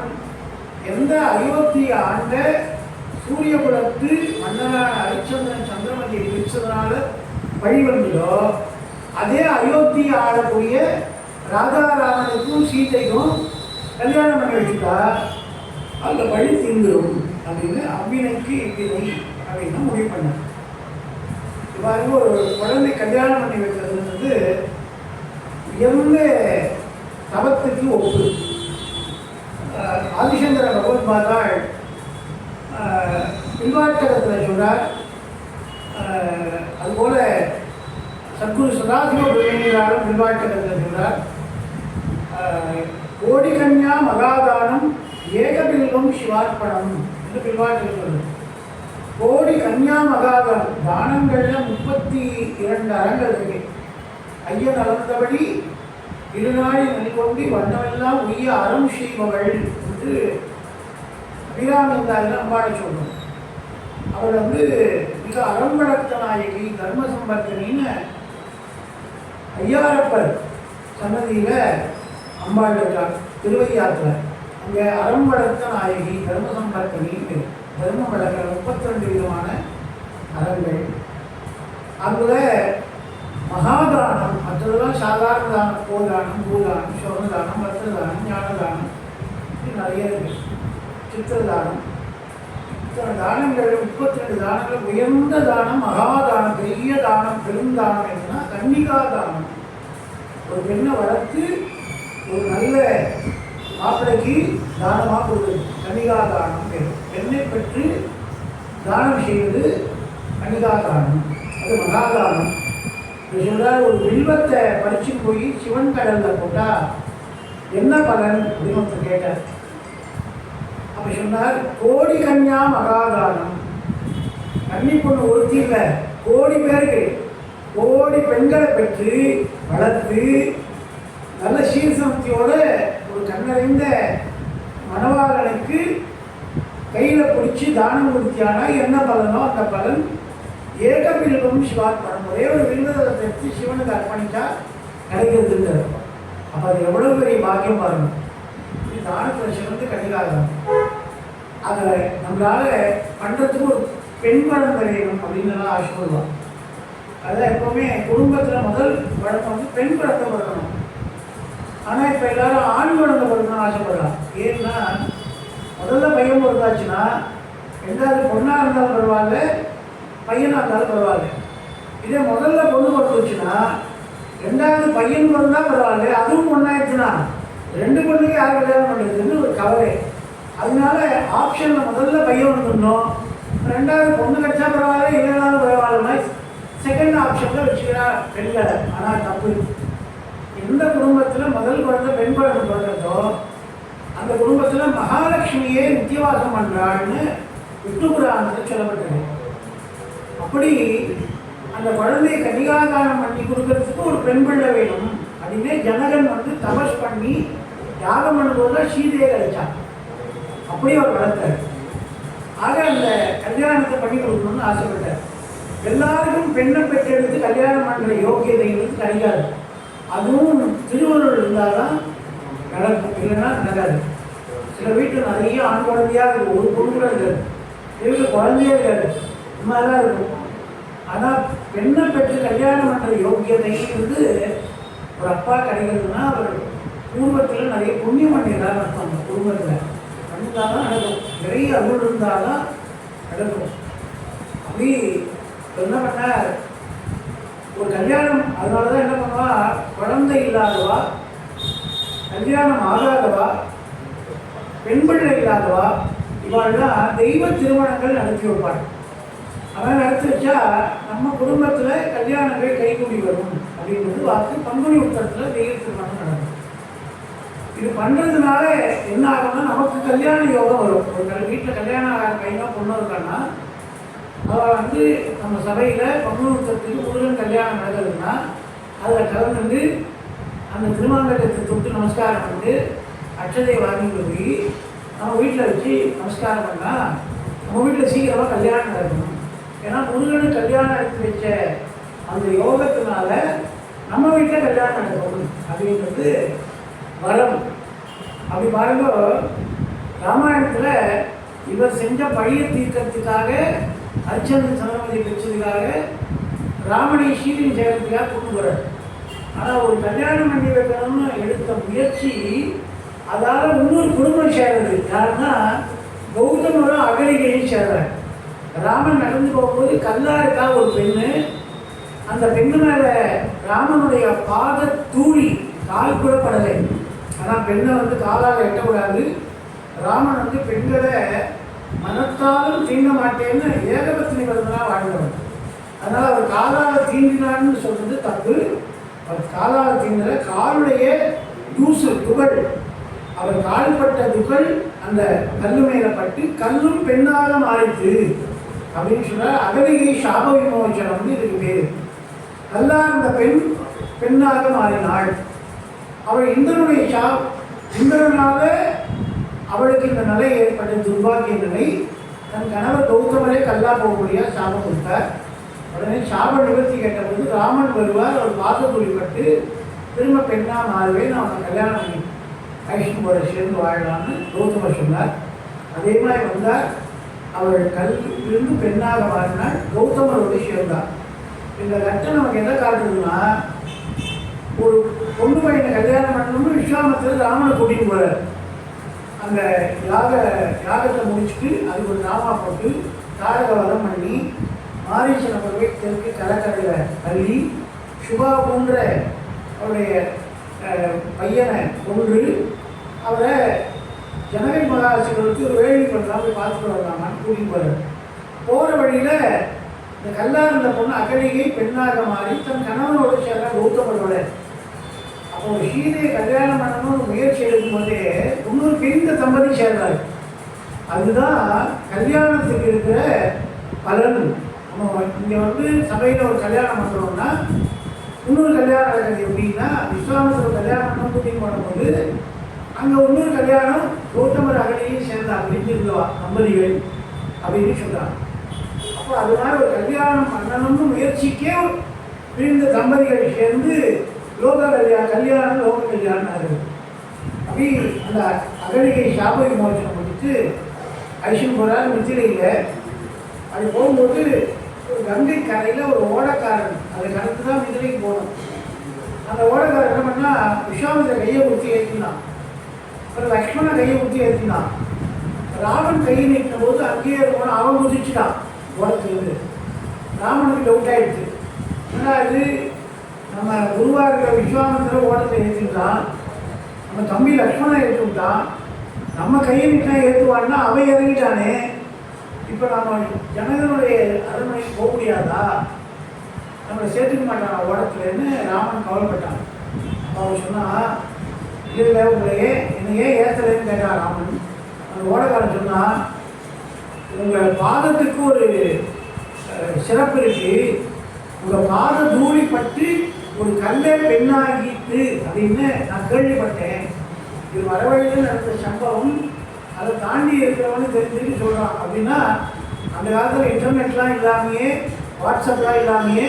எந்த அயோத்திய ஆண்ட சூரியகுலத்து மன்னரான ஹரிச்சந்திரன் சந்திரமதியை பிரிச்சதுனால வழி வந்ததோ அதே அயோத்தியை ஆளக்கூடிய ராதாராமனுக்கும் சீதைக்கும் கல்யாணம் பண்ணி வச்சுட்டா அந்த வழி தீர்ந்துடும் அப்படின்னு அவ்வினைக்கு இவ்வினை அப்படின்னு முடிவு பண்ண. இவ்வாறு ஒரு குழந்தை கல்யாணம் பண்ணி வைக்கிறதுன்றது உயர்ந்த தவத்துக்கு ஒப்பு. ஆதிசங்கர பகவத்பாதாள் பில்வாட்டகத்தில் சொல்றார். அதுபோல சத்குரு சதாசிவ பிரம்மேந்திராலும் பில்வாட்டகத்தில் சொல்றார், கோடிகன்யா மகாதானம் ஏகபில்வம் சிவார்ப்பணம் என்று பில்வாட்டகம் சொல்றார். கோடி கன்யா மகாதானம் தானங்கள்ல 32 அறங்கள் இருக்கு. ஐயன் அளந்தபடி இருநாளி நெல்கொண்டு வண்ணமெல்லாம் உய்ய அறம் செய்பவள் என்று அபிராமிந்தாரில் அம்பாட சொல்றோம். அவள் வந்து மிக அறம் வளர்த்த நாயகி, தர்ம சம்பர்த்தனின்னு ஐயாரப்பர் சன்னதியில் அம்பாள் இருக்கார் திருவையாற்றில். அங்கே அறம் வளர்த்த நாயகி தர்ம சம்பர்த்தனின்னு தர்மம் வளர்க்கிற 32 விதமான அறங்கள். அதில் மகாதானம், மற்றதெல்லாம் சாதாரண தானம், கோதானம், பூதானம், சோனதானம், வஸ்திரதானம், ஞானதானம், இது நிறைய இருக்கு. சித்திரதானம், இத்தனை தானங்கள் 32 தானங்கள். உயர்ந்த தானம் மகாதானம், பெரிய தானம், பெருந்தானம் என்னன்னா கன்னிகா தானம். ஒரு பெண்ணை வளர்த்து ஒரு நல்ல மாப்பிளைக்கு தானமாக கொடுக்குது கன்னிகா தானம் பேர். பெண்ணை பெற்று தானம் செய்வது கன்னிகா தானம், அது மகாதானம். சொல்றார், ஒரு வில்வத்தை பறிச்சு போய் சிவன் கடல்ல போட்டா என்ன பலன் அப்படின்னு கேட்டார். அப்ப சொன்னார், கோடி கன்யா மகாதானம். கன்னி பொண்ணு ஒருத்தி இல்லை, கோடி பேருக்கு கோடி ஜோடி பெண்களை பெற்று வளர்த்து நல்ல சீர்சமத்தியோட ஒரு கண்ணறிந்த மணவாளனுக்கு கையில் பிடிச்சி தானம் கொடுத்தியானா என்ன பலனோ அந்த பலன் ஏகபில்பம் சிவாத்மனம். ஒரே ஒரு விருந்ததை பெற்று சிவனுக்கு அர்ப்பணித்தா கிடைக்கிறதுன்னு இருக்கும். அப்போ அது எவ்வளோ பெரிய பாக்கியம் பாருங்க. இது தானத்தில் சிறந்து கடிகாரம். அதை நம்மளால பண்ணுறதுக்கு ஒரு பெண் குழந்தை வேணும் அப்படின்னு எல்லாம் ஆசைப்படுவான். அதான் எப்போவுமே குடும்பத்தில் முதல் வழக்கம் வந்து பெண் குழந்தை பிறக்கணும். ஆனால் இப்போ எல்லாரும் ஆண் குழந்தை பிறக்கணும்னு ஆசைப்படலாம். ஏன்னா முதல்ல பையன் பிறந்தாச்சுன்னா ரெண்டாவது பொண்ணாக இருந்தாலும் பரவாயில்ல, பையனாக இருந்தாலும் பரவாயில்ல. இதே முதல்ல பொண்ணு பிறந்துச்சுன்னா ரெண்டாவது பையன் பிறந்தா பரவாயில்ல, அதுவும் பொண்ணாயிடுச்சுன்னா ரெண்டு பொண்ணுக்கு யார் கல்யாணம் பண்ணுறதுன்னு ஒரு கவலை. அதனால ஆப்ஷனில் முதல்ல பையன் வந்துடணும், ரெண்டாவது பொண்ணு கிடைச்சா பரவாயில்ல, இல்லைனாலும் பரவாயில்ல, செகண்ட் ஆப்ஷனில் வச்சுக்கிறா பெண்களை. ஆனால் தப்பு. எந்த குடும்பத்தில் முதல் குழந்தை பெண் குழந்தை பிறந்ததோ அந்த குடும்பத்தில் மகாலட்சுமியே நித்தியவாசம் பண்ணுறான்னு விஷ்ணு புராணத்தில் சொல்லப்பட்டது. அப்படி அந்த குழந்தையை கன்னிகாதானம் பண்ணி கொடுக்கறதுக்கு ஒரு பெண் பிள்ளை வேணும் அப்படின்னு ஜனகன் வந்து தபஸ் பண்ணி யாகம் பண்ணும்போது சீதையை கிடைச்சான். அப்படி அவர் வளர்த்தார். ஆக அந்த கல்யாணத்தை பண்ணி கொடுக்கணும்னு ஆசைப்பட்டார். எல்லாருக்கும் பெண்ணை பெற்றெடுத்து கல்யாணம் பண்ணுற யோகியதைகளுக்கு கிடைக்காது. அதுவும் திருவள்ளுவர் இருந்தால் தான் நடக்கும், இல்லைன்னா நடக்காது. சில வீட்டில் நிறைய ஆண் குழந்தையாக இருக்கும், ஒரு பொண்ணு கூட இருக்காது, வீட்டில் குழந்தையே இருக்காது, இந்த மாதிரிலாம் இருக்கும். ஆனால் பெண்ணை பெற்று கல்யாணம் பண்ணுற யோகியதை வந்து ஒரு அப்பா கிடைக்கிறதுனா அவர் பூர்வத்தில் நிறைய புண்ணியம் பண்ணிடுறான்னு அர்த்தம். அந்த குடும்பத்தில் பண்ணிட்டால் தான் நடக்கும், நிறைய அருள் இருந்தால் தான் நடக்கும். அப்படி என்ன பண்ணார், ஒரு கல்யாணம். அதனால தான் என்ன பண்ணுவா, குழந்தை இல்லாதவா, கல்யாணம் ஆகாதவா, பெண் பிள்ளை இல்லாதவா, இவாள்லாம் தெய்வ திருமணங்கள் நடத்தி வைப்பாள். அவன் நடத்தி வச்சா நம்ம குடும்பத்தில் கல்யாணங்கள் கைகூடி வரும் அப்படின்றது வாக்கு. பங்குனி உத்தரத்தில் தெய்வ திருமணம் நடக்கும். இது பண்ணுறதுனால என்ன ஆகும்னா நமக்கு கல்யாண யோகம் வரும். ஒரு வீட்டில் கல்யாணம் ஆகிற பையன் பொண்ணு இருக்கான்னா அவள் வந்து நம்ம சபையில் பங்குனி உத்தரத்துக்கு முருகன் கல்யாணம் நடக்குதுன்னா அதில் கலந்துட்டு அந்த திருமங்கலத்தை தொட்டு நமஸ்காரம் பண்ணி அட்சதையை வாங்கிட்டு போய் நம்ம வீட்டில் வச்சு நமஸ்காரம் பண்ணால் நம்ம வீட்டில் சீக்கிரமாக கல்யாணம் நடக்கணும். ஏன்னா முருகனுக்கு கல்யாணம் எடுத்து வச்ச அந்த யோகத்தினால நம்ம வீட்டில் கல்யாணம் நடக்கணும் அப்படின்றது வரம். அப்படி பாருங்க, ராமாயணத்தில் இவர் செஞ்ச பழியை தீர்க்கறதுக்காக அர்ச்சனை சரணமதி பெற்றதுக்காக ராமனை சீரின் செய்யறதுக்காக கொண்டு வர்றார். ஆனால் ஒரு கல்யாணம் பண்ணி வைக்கணும்னு எடுத்த முயற்சி அதால் இன்னொரு குடும்பம் சேர்றது. யாருன்னா கௌதமரும் அகலிகையும் சேர்றார். ராமன் நடந்து போகும்போது கல்லாருக்கா ஒரு பெண்ணு, அந்த பெண்ணு மேலே ராமனுடைய பாத தூளி கால் கூட படலை. ஆனால் பெண்ணை வந்து காலால் எட்டக்கூடாது. ராமன் வந்து பெண்களை மனத்தாலும் தீண்ட மாட்டேன்னு ஏகபத்தினி விரதனாக வாழ்ந்தவர். அதனால் அவர் காலால் தீண்டினான்னு சொல்கிறது தப்பு. அவர் காலால் தீண்டல, காலுடைய தூசு துகள், அவர் கால்பட்ட துகள் அந்த கல்லு மேலே பட்டு கல்லும் பெண்ணாக மாறிட்டு அப்படின்னு சொல்கிறார். அகலிகை சாப விமோச்சனம் வந்து இதுக்கு பேர். கல்லா அந்த பெண் பெண்ணாக மாறினாள். அவள் இந்திரனுடைய இந்திரனால அவளுக்கு இந்த நிலை ஏற்பட்ட துர்பாகிய நிலை. தன் கணவர் கௌதமரே கல்லா போகக்கூடிய சாபம் கொடுத்தார். உடனே சாப நிவர்த்தி கேட்டபோது ராமன் வருவார், அவர் பாசத்துளிப்பட்டு திரும்ப பெண்ணாக மாறுவேன், அவனை கல்யாணம் பண்ணி ஐஷ்ணு போட சேர்ந்து வாழலான்னு கௌதமர் சொன்னார். அதே மாதிரி வந்தார். அவள் கல்லிருந்து பெண்ணாக மாறினாள், கௌதமரோடு சேர்ந்தார். இந்த கட்டம் நமக்கு எதை காட்டுதுன்னா, ஒரு பொண்ணு பையனை கல்யாணம் பண்ணணும்னு விஸ்வாமித்திரர் ராமனை கூட்டிகிட்டு போகிறார். அந்த யாகத்தை முடிச்சுட்டு அதுக்கு ஒரு நாமா போட்டு தாரக வதம் பண்ணி மாரீசனை போய் தெற்கு கடற்கரையில் தள்ளி சுபா போன்ற அவருடைய பையனை கொன்று அவரை ஜனகை மகாராஜர்களுக்கு ஒரு வேள்வி பண்ணலாம் போய் பார்த்துட்டு வரலாமான்னு கூட்டிகிட்டு போகிறார். போகிற வழியில் இந்த கல்லார் இந்த பொண்ணு அகலிகை பெண்ணாக மாறி தன் கணவனோடு சேர்ந்த கௌதமரோட. அப்போ சீதையை கல்யாணம் பண்ணணும்னு முயற்சி எடுக்கும்போதே இன்னொரு பெரிய தம்பதி சேர்ந்தார். அதுதான் கல்யாணத்துக்கு இருக்கிற பலன். நம்ம இங்கே வந்து சபையில் ஒரு கல்யாணம் பண்ணுறோம்னா இன்னொரு கல்யாணம் நடக்குது. எப்படின்னா விஸ்வாமித்திர கல்யாணம் கூட்டின்னு போடும்போது அங்கே இன்னொரு கல்யாணம் கௌதமர் அகலியும் சேர்ந்தாங்க இருந்தவா தம்பதிகள் அப்படின்னு சொல்கிறாங்க. அப்போ அது மாதிரி ஒரு கல்யாணம் பண்ணணும்னு முயற்சிக்கே பிரிந்த தம்பதிகள் சேர்ந்து லோக கல்யாணம் லோக கல்யாணம் ஆகுது. அப்படி அந்த அகலிகை சாப விமோசனம் முடித்து ஐஷன் போகிறார் மித்திரையில். அது போகும்போது ஒரு கங்கை கரையில் ஒரு ஓடக்காரன் அதை கடந்து தான் மிதிரைக்கு போகணும். அந்த ஓடக்காரன் என்ன பண்ணால் விஸ்வாமித்திர கையை ஊற்றி ஏற்றினான். அப்புறம் லக்ஷ்மணன் கையை ஊற்றி ஏற்றினான். ராமன் கையை நீட்டின போது அங்கேயே போனால் அவன் குதிச்சுட்டான் ஓடத்துலேருந்து. ராமனுக்கு டவுட் ஆகிடுச்சு, ஏன்னா இது நம்ம குருவாக இருக்கிற விஸ்வாமித்திர ஓடத்தை ஏற்றிட்டான், நம்ம தம்பி லக்ஷ்மணன் ஏற்றி விட்டான், நம்ம கையை நீட்டினா ஏற்றுவான்னா அவன் இறங்கிட்டானே, இப்போ நம்ம ஜனகனுடைய அரண்மனைக்கு போக முடியாதா, நம்மளை சேர்த்துக்க மாட்டான் ஓடத்துலன்னு ராமன் கவலைப்பட்டான். அப்போ அவன் சொன்னால் இதில் உங்களையே என்னையே ஏற்றலைன்னு கேட்டான் ராமன். அந்த ஓடக்காரன் சொன்னால் உங்கள் பாதத்துக்கு ஒரு சிறப்பு இருக்குது, உங்கள் பாத தூளி பட்டு ஒரு கல்லை பெண்ணாகிட்டு அப்படின்னு நான் கேள்விப்பட்டேன். இது வரவழியில் நடந்த சம்பவம், அதை தாண்டி இருக்கிறவனு தெரிஞ்சுட்டு சொல்கிறான். அப்படின்னா அந்த காலத்தில் இன்டர்நெட்லாம் இல்லாமையே வாட்ஸ்அப்லாம் இல்லாமையே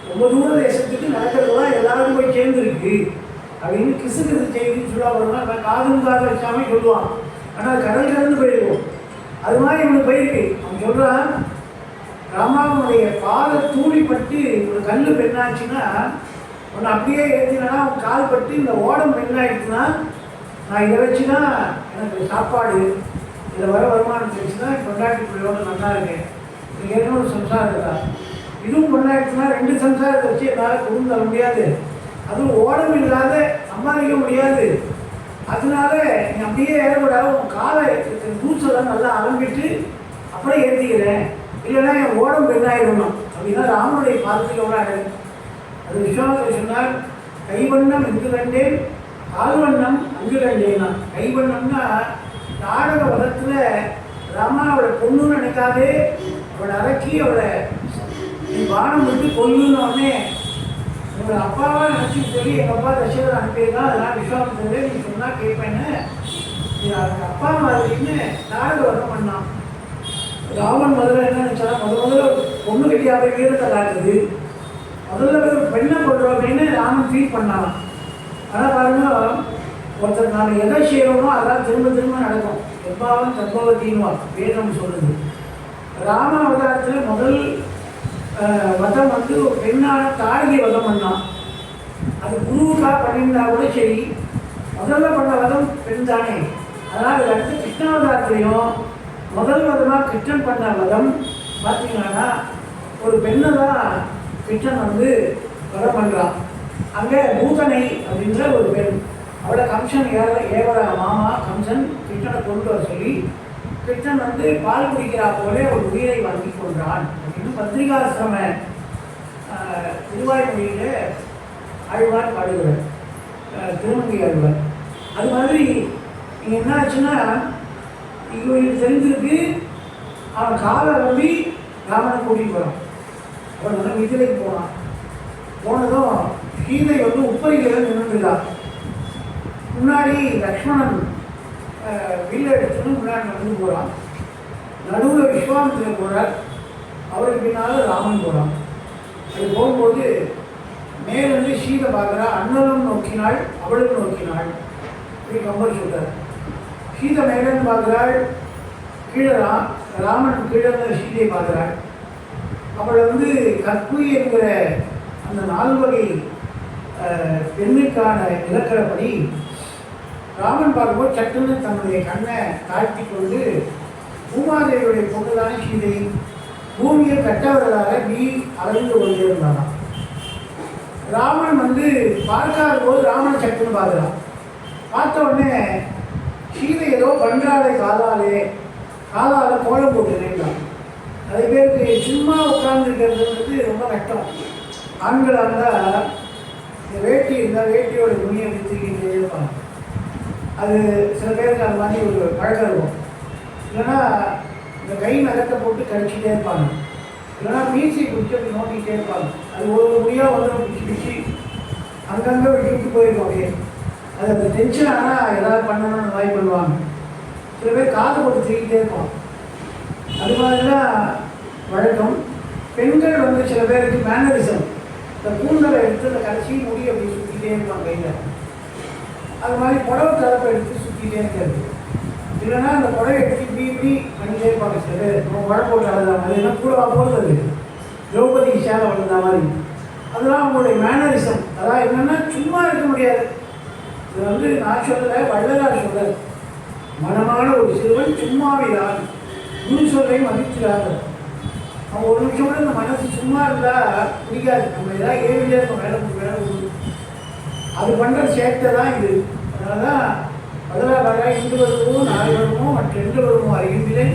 ரொம்ப தூர தேசத்துக்கு நடக்கிறதுலாம் எல்லாருக்கும் போய் சேர்ந்துருக்கு அப்படின்னு கிசுகிசு செய்தின்னு சொல்ல வருவான். நான் காதும் காது வச்சாமே சொல்லுவான், ஆனால் கடல் கடந்து போயிருக்கும். அது மாதிரி இவனுக்கு போயிருக்கு. அவன் சொல்கிறான், ராமாவுடைய பாத தூளிப்பட்டு ஒரு கல் பெண்ணாச்சுன்னா ஒன்று அப்படியே ஏற்றினா அவன் கால் பட்டு இந்த ஓடம் பெண்ணாயிடுச்சுன்னா நான் இதை வச்சு தான் எனக்கு சாப்பாடு, இதில் வர வருமானம் வச்சு தான் கொண்டாட்டி பிள்ளையோட நல்லா இருக்கேன். இது ஏற்கனவே ஒரு சம்சாரம் இருக்கா, இதுவும் கொண்டாடிச்சுன்னா 2 சம்சாரத்தை வச்சு என்னால் குடும்பம் தர முடியாது, அதுவும் ஓடம் இல்லாத சம்பாதிக்க முடியாது. அதனால நீ அப்படியே ஏறக்கூடாது, உன் காலை தூச்செல்லாம் நல்லா அலம்பிட்டு அப்படியே ஏற்றிக்கிறேன், இல்லைன்னா என் ஓடம் பெண்ணாயிடணும் அப்படின்னா ராமனுடைய பாதத்துக்கு எவ்வளோ அடங்கு. அது விஸ்வாமித்திரர் சொன்னார், கைவண்ணம் இங்கு கண்டேன் கால்வண்ணம் அங்கு கண்டேன்னா. கைவண்ணம்னா நாடக வதத்தில் ராமா அவளை பொண்ணுன்னு நினைக்காதே, அவளை அடக்கி அவளை நீ வானம் விட்டு கொல்லுன்னொடனே உங்களை அப்பாவாக நினச்சி சொல்லி எங்கள் அப்பா தசரதன் அனுப்பியிருக்கான், அதெல்லாம் விஸ்வாமித்திரரே நீ சொன்னால் கேட்பேன்னு அதுக்கு அப்பா மாதிரின்னு நாடக வதம் பண்ணான். ராமன் முதல்ல என்ன நினச்சா, முதல்ல பொண்ணு கட்டியாவே வீரத்தை காட்டுது, முதல்ல ஒரு பெண்ணை கொள்றோம் அப்படின்னு ராமன் ஃபீல் பண்ணான். ஆனால் பாருங்க, ஒருத்தர் நாம் எதை செய்கிறோமோ அதெல்லாம் திரும்ப திரும்ப நடக்கும். எப்பாவும் தற்பவத்தின்வா வேதம் சொல்லுது. ராம அவதாரத்தில் முதல் வதம் வந்து ஒரு பெண்ணான தாரகை வதம் பண்ணான். அது குருவுக்காக பண்ணியிருந்தா கூட சரி, முதல்ல பண்ண வதம் பெண் தானே. அதனால் அடுத்து கிருஷ்ணாவதாரத்துலையும் முதல் வதமாக கிருஷ்ணன் பண்ண வதம் பார்த்தீங்கன்னா ஒரு பெண்ணை தான் கிருஷ்ணன் வந்து வதம் பண்ணுறான். அங்கே பூதனை அப்படின்ற ஒரு பெண், அவளை கம்சன் ஏவர மாமா கம்சன் கிருஷ்ணனை கொண்டு வர சொல்லி கிருஷ்ணன் வந்து பால் குடிக்கிறா போலே ஒரு உயிரை வாங்கி கொண்டான் அப்படின்னு பத்திரிகாசிரம திருவாய்மொழியில் ஆழ்வார் பாடுகிறார், திருமங்கை ஆழ்வார். அது மாதிரி இங்கே என்ன ஆச்சுன்னா, இவங்களுக்கு தெரிஞ்சிருக்கு அவன் காலை நம்பி ராமனை கூட்டிகிட்டு போகிறான். அவன் நல்லா மிதிலைக்கு போனான். போனதும் சீதை வந்து உப்பரிகளை நின்றுதான். முன்னாடி லக்ஷ்மணன் வீல எடுத்துன்னு முன்னாடி நடந்து போகிறான். நடுவில் விஸ்வாமித்திரர் போகிறார், அவருக்கு பின்னால் ராமன் போகிறான். அது போகும்போது மேலிருந்து சீதை பார்க்குறா, அண்ணனும் நோக்கினாள் அவளும் நோக்கினாள் இப்படி கம்பர் சொல்கிறார். சீதை மேலேருந்து பார்க்குறாள், கீழே ராமன் கீழே இருந்து சீதையை பார்க்குறாள். அவளை வந்து கற்பு என்கிற அந்த 4 வகை பெண்ணுக்கான இலக்கணப்படி ராமன் பார்க்கும்போது சட்டுன்னு தன்னுடைய கண்ணை தாழ்த்தி கொண்டு, பூமாதேவியுடைய பொண்ணுதானே சீதை, பூமியை கட்டவர்களாக நீ அலைந்து கொண்டிருந்தான். ராமன் வந்து பார்க்காத போது ராமன் சட்டுன்னு பார்க்குறான். பார்த்த உடனே சீதை ஏதோ பன்றாடை காலால் கோலம் போட்டுருந்தான். நிறைய பேருக்கு சும்மா உட்கார்ந்துருக்கிறது ரொம்ப கஷ்டம். ஆண்களாக இருந்தால் இந்த வேட்டி இருந்தால் வேட்டியோட துணியை விற்றுக்கிட்டே இருப்பாங்க. அது சில பேருக்கு அது மாதிரி ஒரு பழக்கம் இருக்கும். இல்லைன்னா இந்த கை நகத்தை போட்டு கழிச்சிட்டே இருப்பாங்க. இல்லைன்னா மீசி பிடிச்சி அப்படி நோட்டிகிட்டே இருப்பாங்க. அது ஒரு முடியாக வந்து பிடிச்சி பிடிச்சி அங்கங்கே விட்டு போயிருக்கும். அப்படியே அது அந்த டென்ஷன் ஆனால் ஏதாவது பண்ணணும்னு வாய் பண்ணுவாங்க. சில பேர் காது போட்டு தூக்கிட்டே இருப்பான். அது மாதிரிலாம் வழக்கம். பெண்கள் வந்து சில பேருக்கு மேனரிசம், இந்த கூந்தலை எடுத்து அந்த கடைசி முடி அப்படி சுற்றிட்டே இருப்பாங்க கையில். அது மாதிரி புடவை தரப்பை எடுத்து சுற்றிட்டே இருக்காது. இல்லைன்னா அந்த புடவை எடுத்து இப்படி இப்படி பண்ணிட்டே இருப்பாங்க. சில பேர் நம்ம உழை போட்டு அழுதா மாதிரி, எல்லாம் கூட போகிறது திரௌபதி சேலை வளர்ந்த மாதிரி. அதெல்லாம் அவங்களுடைய மேனரிசம். அதான் என்னென்னா சும்மா இருக்க முடியாது. இது வந்து நான் சொல்லலை, வள்ளலார் சொல்ல, மனமான ஒரு சிறுவன் சும்மாவிதான் குரு சொல்லை மதிக்கிறாங்க. அவங்க ஒரு நிமிஷம் கூட இந்த மனசு சும்மா இருந்தால் பிடிக்காது. நம்ம ஏதாவது ஏறிலே இருக்கும், வேலை வேலை அது பண்ணுற சேட்டை தான் இது. அதனால தான் வள்ளலார் இன்று வருமோ நாளை வருமோ மற்றென்று வருமோ அறிகின்றே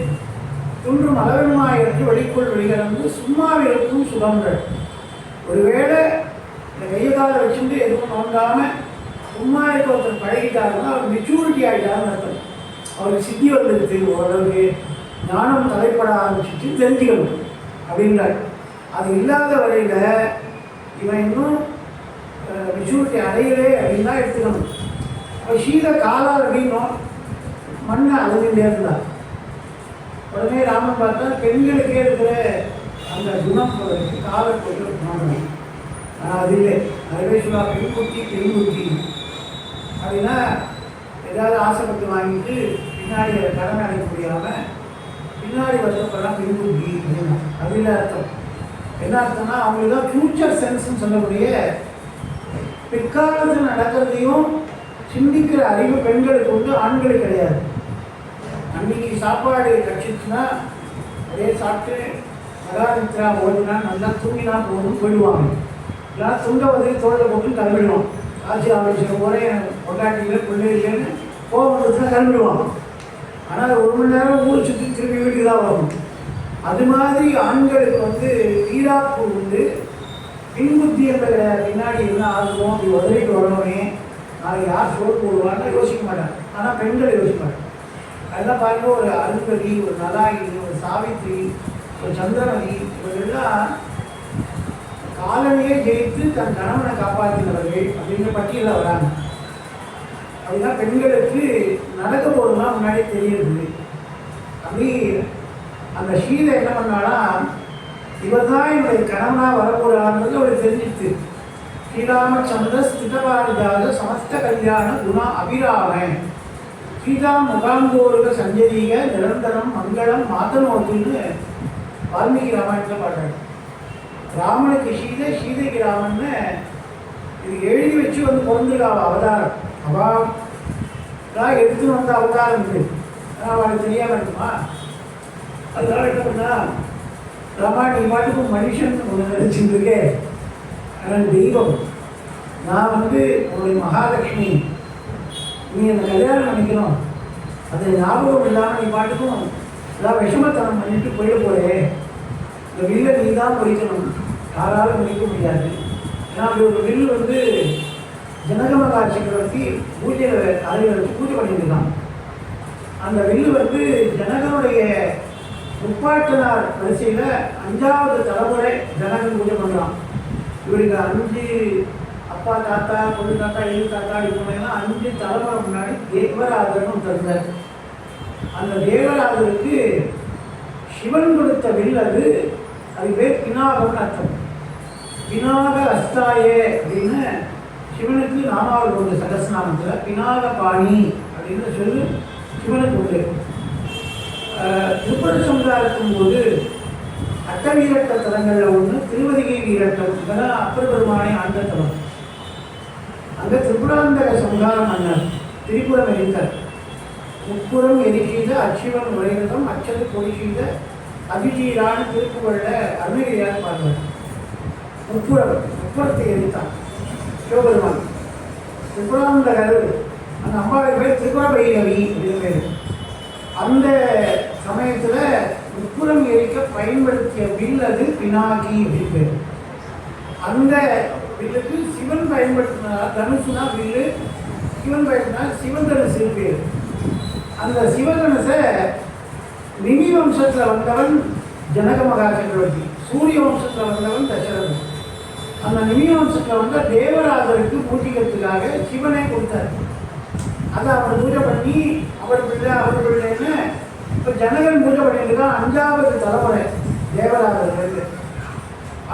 துன்றும் அளவென்மாயிரத்து வெளிக்குள் வெளிகலந்து சும்மாவிருக்கும் சுகங்கள். ஒருவேளை இந்த கையகால வச்சுட்டு எதுவும் நோண்டாமல் சும்மா இருக்க ஒருத்தர் பழகிட்டாருன்னா அவர் மெச்சூரிட்டி ஆகிட்டாருன்னு அர்த்தம். அவருக்கு சித்தி வந்துருக்கு, ஓரளவுக்கு ஞானம் தலைப்பட ஆரம்பிச்சுட்டு தெரிஞ்சுக்கணும் அப்படின்றார். அது இல்லாத வரையில் இவன் இன்னும் மெச்சூரிட்டி அடையலே அப்படின்னு தான் எடுத்துக்கணும். அப்போ சீத காலால் அப்படின்னும் மண்ணை அழுதுகிட்டே இருந்தார். உடனே ராமன் பார்த்தா பெண்களுக்கே இருக்கிற அந்த குணம் காலை போட்டு மாறணும். ஆனால் அது இல்லை. அதுவே சொல்லுவா பெண்குட்டி அப்படின்னா ஏதாவது ஆசைப்பட்டு வாங்கிட்டு பின்னாடி அதை கடன் அடைக்க முடியாமல் பின்னாடி வருஷப்பெல்லாம் பெண்குட்டி அப்படின்னா அது இல்லை அர்த்தம். என்ன அர்த்தம்னா அவங்களுக்கு தான் ஃப்யூச்சர் சென்ஸ்ன்னு சொல்லக்கூடிய பிற்காலத்தில் நடக்கிறதையும் சிந்திக்கிற அறிவு பெண்களுக்கு உண்டு, ஆண்களுக்கு கிடையாது. அன்னைக்கு சாப்பாடு கட்சிச்சுன்னா அதே சாப்பிட்டு மகாநித்ரா ஓடுனா நல்லா தூங்கினா போதும் போயிடுவாங்க. இல்லைனா துண்டை வந்து தோழலை போட்டு கிளம்பிடுவான். ஆட்சி ஆலோசனை போல பொண்டாட்டியில் பிள்ளைகளேன்னு போகிறதுனா கிளம்பிடுவாங்க. ஆனால் 1 மணி நேரம் ஊர் சுற்றி திரும்பி வீட்டுக்கு தான் வரணும். அது மாதிரி ஆண்களுக்கு வந்து வீராப்பு உண்டு, பின்புத்தி என்ற கிடையாது. பின்னாடி என்ன ஆகுவோம், அப்படி உதவிட்டு வரணுமே, நாளைக்கு யார் சோறு போடுவான்னு யோசிக்க மாட்டாங்க. ஆனால் பெண்களை யோசிக்க மாட்டாங்க. அதெல்லாம் பாருங்க, ஒரு அருந்ததி, ஒரு நலாயினி, ஒரு சாவித்ரி, ஒரு சந்திரமதி, இவர்களெல்லாம் காலனியே ஜெயித்து தன் கணவனை காப்பாற்றினவர்கள் அப்படிங்கிற பட்டியலில் வராங்க. அப்படின்னா பெண்களுக்கு நடக்க போதுலாம் முன்னாடியே தெரியுது. அப்படி அந்த சீதை என்ன பண்ணானா, இவர் தான் என்னுடைய கணவனாக வரப்போறாங்கிறது அவளுக்கு தெரிஞ்சிச்சு. ஸ்ரீராமச்சந்திர ஸ்திதபாரிஜாத சமஸ்த கல்யாண குணா அபிராமன் சீதா முகாம்போருக சஞ்சரிக நிரந்தரம் மங்களம் மாத்தனோத்துன்னு வால்மீகி ராமாயணத்தில் பாடுறாரு. ராமனுக்கு சீதை, சீதைக்கு ராமன்னு இது எழுதி வச்சு வந்து பிறந்திருக்கா அவதாரம். அவதான் எடுத்துன்னு வந்த அவதாரம் இது. ஆனால் அவளுக்கு தெரியாமல் இருக்குமா? அதனால என்ன பண்ணா, ராமா நீ பாட்டுக்கும் மனுஷன் ஒன்று நினைச்சுட்டு இருக்கேன், ஆனால் தெய்வம், நான் வந்து உன்னுடைய மகாலட்சுமி, நீ அந்த கல்யாணம் நினைக்கணும், அதை ஞாபகம் இல்லாமல் நீ பாட்டுக்கும் எல்லாம் விஷமத்தனம் பண்ணிட்டு போயிட போறே. இந்த வில்லை நீ தான் பொறிக்கணும், யாராலும் முடிக்க முடியாது. ஏன்னா அப்படி ஒரு வில் வந்து ஜனகமகா சக்கரவர்த்தி பூஜையில் அறையில் வச்சு பூஜை பண்ணியிருக்கான். அந்த வில்லு வந்து ஜனகனுடைய முப்பாட்டனார் வரிசையில் 5வது தலைமுறை ஜனகன் பூஜை பண்ணுறான். இவருக்கு 5 அப்பா தாத்தா பொண்ணு தாத்தா எழுது தாத்தா இப்படிலாம் 5 தலைமுறை முன்னாடி தேவராஜனும் தந்தார். அந்த தேவராஜருக்கு சிவன் கொடுத்த வில் அது. அது பேர் பினாகம்னு அர்த்தம். பினாக அஸ்தாயே அப்படின்னு சிவனுக்கு நாமாவது உண்டு. சகஸ்நாமத்தில் பினாக பாணி அப்படின்னு சொல்லி சிவனுக்கு உண்டு. திருப்பதி சமுதாயத்தின் போது அட்டவீரட்ட தலங்களில் ஒன்று திருவதிகை வீரட்டம். இதெல்லாம் அப்பர் பெருமானை ஆண்ட தலம். அங்கே திரிபுராந்தக சமுதாயம் மன்னர் திரிபுரம் எரித்தார். முப்புறம் எரிசீத அச்சிவன் உரையிடம் அச்சது பொடிசீத அபிஜீரான திருப்புகழில் அருணகிரியாக பார்த்தார். முப்புறத்தை எரித்தான் சிவபெருமான். திரிபுராந்தகர் அந்த அம்பாவை பேர் திரிபுர பைரவி அப்படின்னு பேர். அந்த சமயத்தில் முப்புறம் எரிக்க பயன்படுத்திய வில் அது பினாகி அப்படின்னு பேர். அந்த வில்லுக்கு சிவன் பயன்படுத்தினார். தனுசுனா வில்லு, சிவன் பயன்படுத்தினார் சிவன் தனுசு பேர். அந்த சிவதனுசை நிமி வம்சத்தில் வந்தவன் ஜனக மகா சக்கரவர்த்தி. சூரிய வம்சத்தில் வந்தவன் தசரதன். அந்த நிமி வம்சத்தில் வந்து தேவராஜருக்கு பூஜிக்கிறதுக்காக சிவனே கொடுத்தார். அதை அவர் பூஜை பண்ணி அவர் பிள்ளைன்னு இப்போ ஜனகன் பூஜை பண்ணிட்டு தான் 5வது தலைமுறை தேவராஜருக்கு.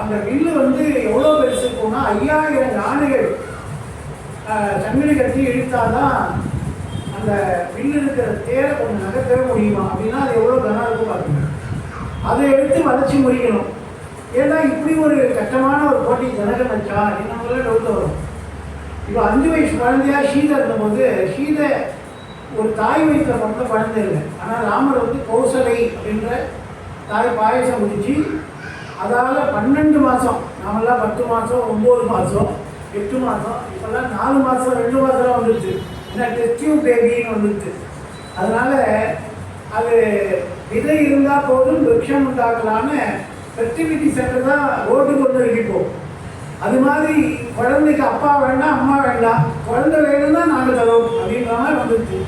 அந்த வில்லு வந்து எவ்வளோ பெருசு இருக்கும்னா 5000 யானைகள் சங்கிலி கட்டி இழுத்தாதான் அந்த வில்லு இருக்கிற தேரை கொஞ்சம் நகர்த்தவே முடியுமா அப்படின்னா அது எவ்வளோ கனம் இருக்கும் பார்க்கணும். அதை எடுத்து வளைச்சி முடிக்கணும். ஏன்னா இப்படி ஒரு கஷ்டமான ஒரு போட்டி ஜனகன் வச்சா என்ன டவுட் வரும். இப்போ 5 வயசு குழந்தையா சீதை இருந்தபோது சீதை ஒரு தாய் வயிற்றில் பிறந்த குழந்தை இல்லை. ஆனால் ராமர் வந்து கௌசலை அப்படின்ற தாய் பாயசம் குடிச்சு அதால் 12 மாதம், நாமெல்லாம் 10 மாதம் 9 மாதம் 8 மாதம், இப்போல்லாம் 4 மாதம் 2 மாதம்லாம் வந்துடுச்சு. ஏன்னா டெஸ்ட் டியூப் பேபின்னு வந்துடுச்சு. அதனால் அது விதை இருந்தால் போதும் விருட்சம் உண்டாக்கலான்னு ஃபெர்டிலிட்டி சென்டர் தான் ரோட்டுக்கு வந்து இருப்போம். அது மாதிரி குழந்தைக்கு அப்பா வேண்டாம் அம்மா வேண்டாம், குழந்தை வேணும்னா நாங்கள் தரோம் அப்படின்ற மாதிரி வந்துடுச்சு.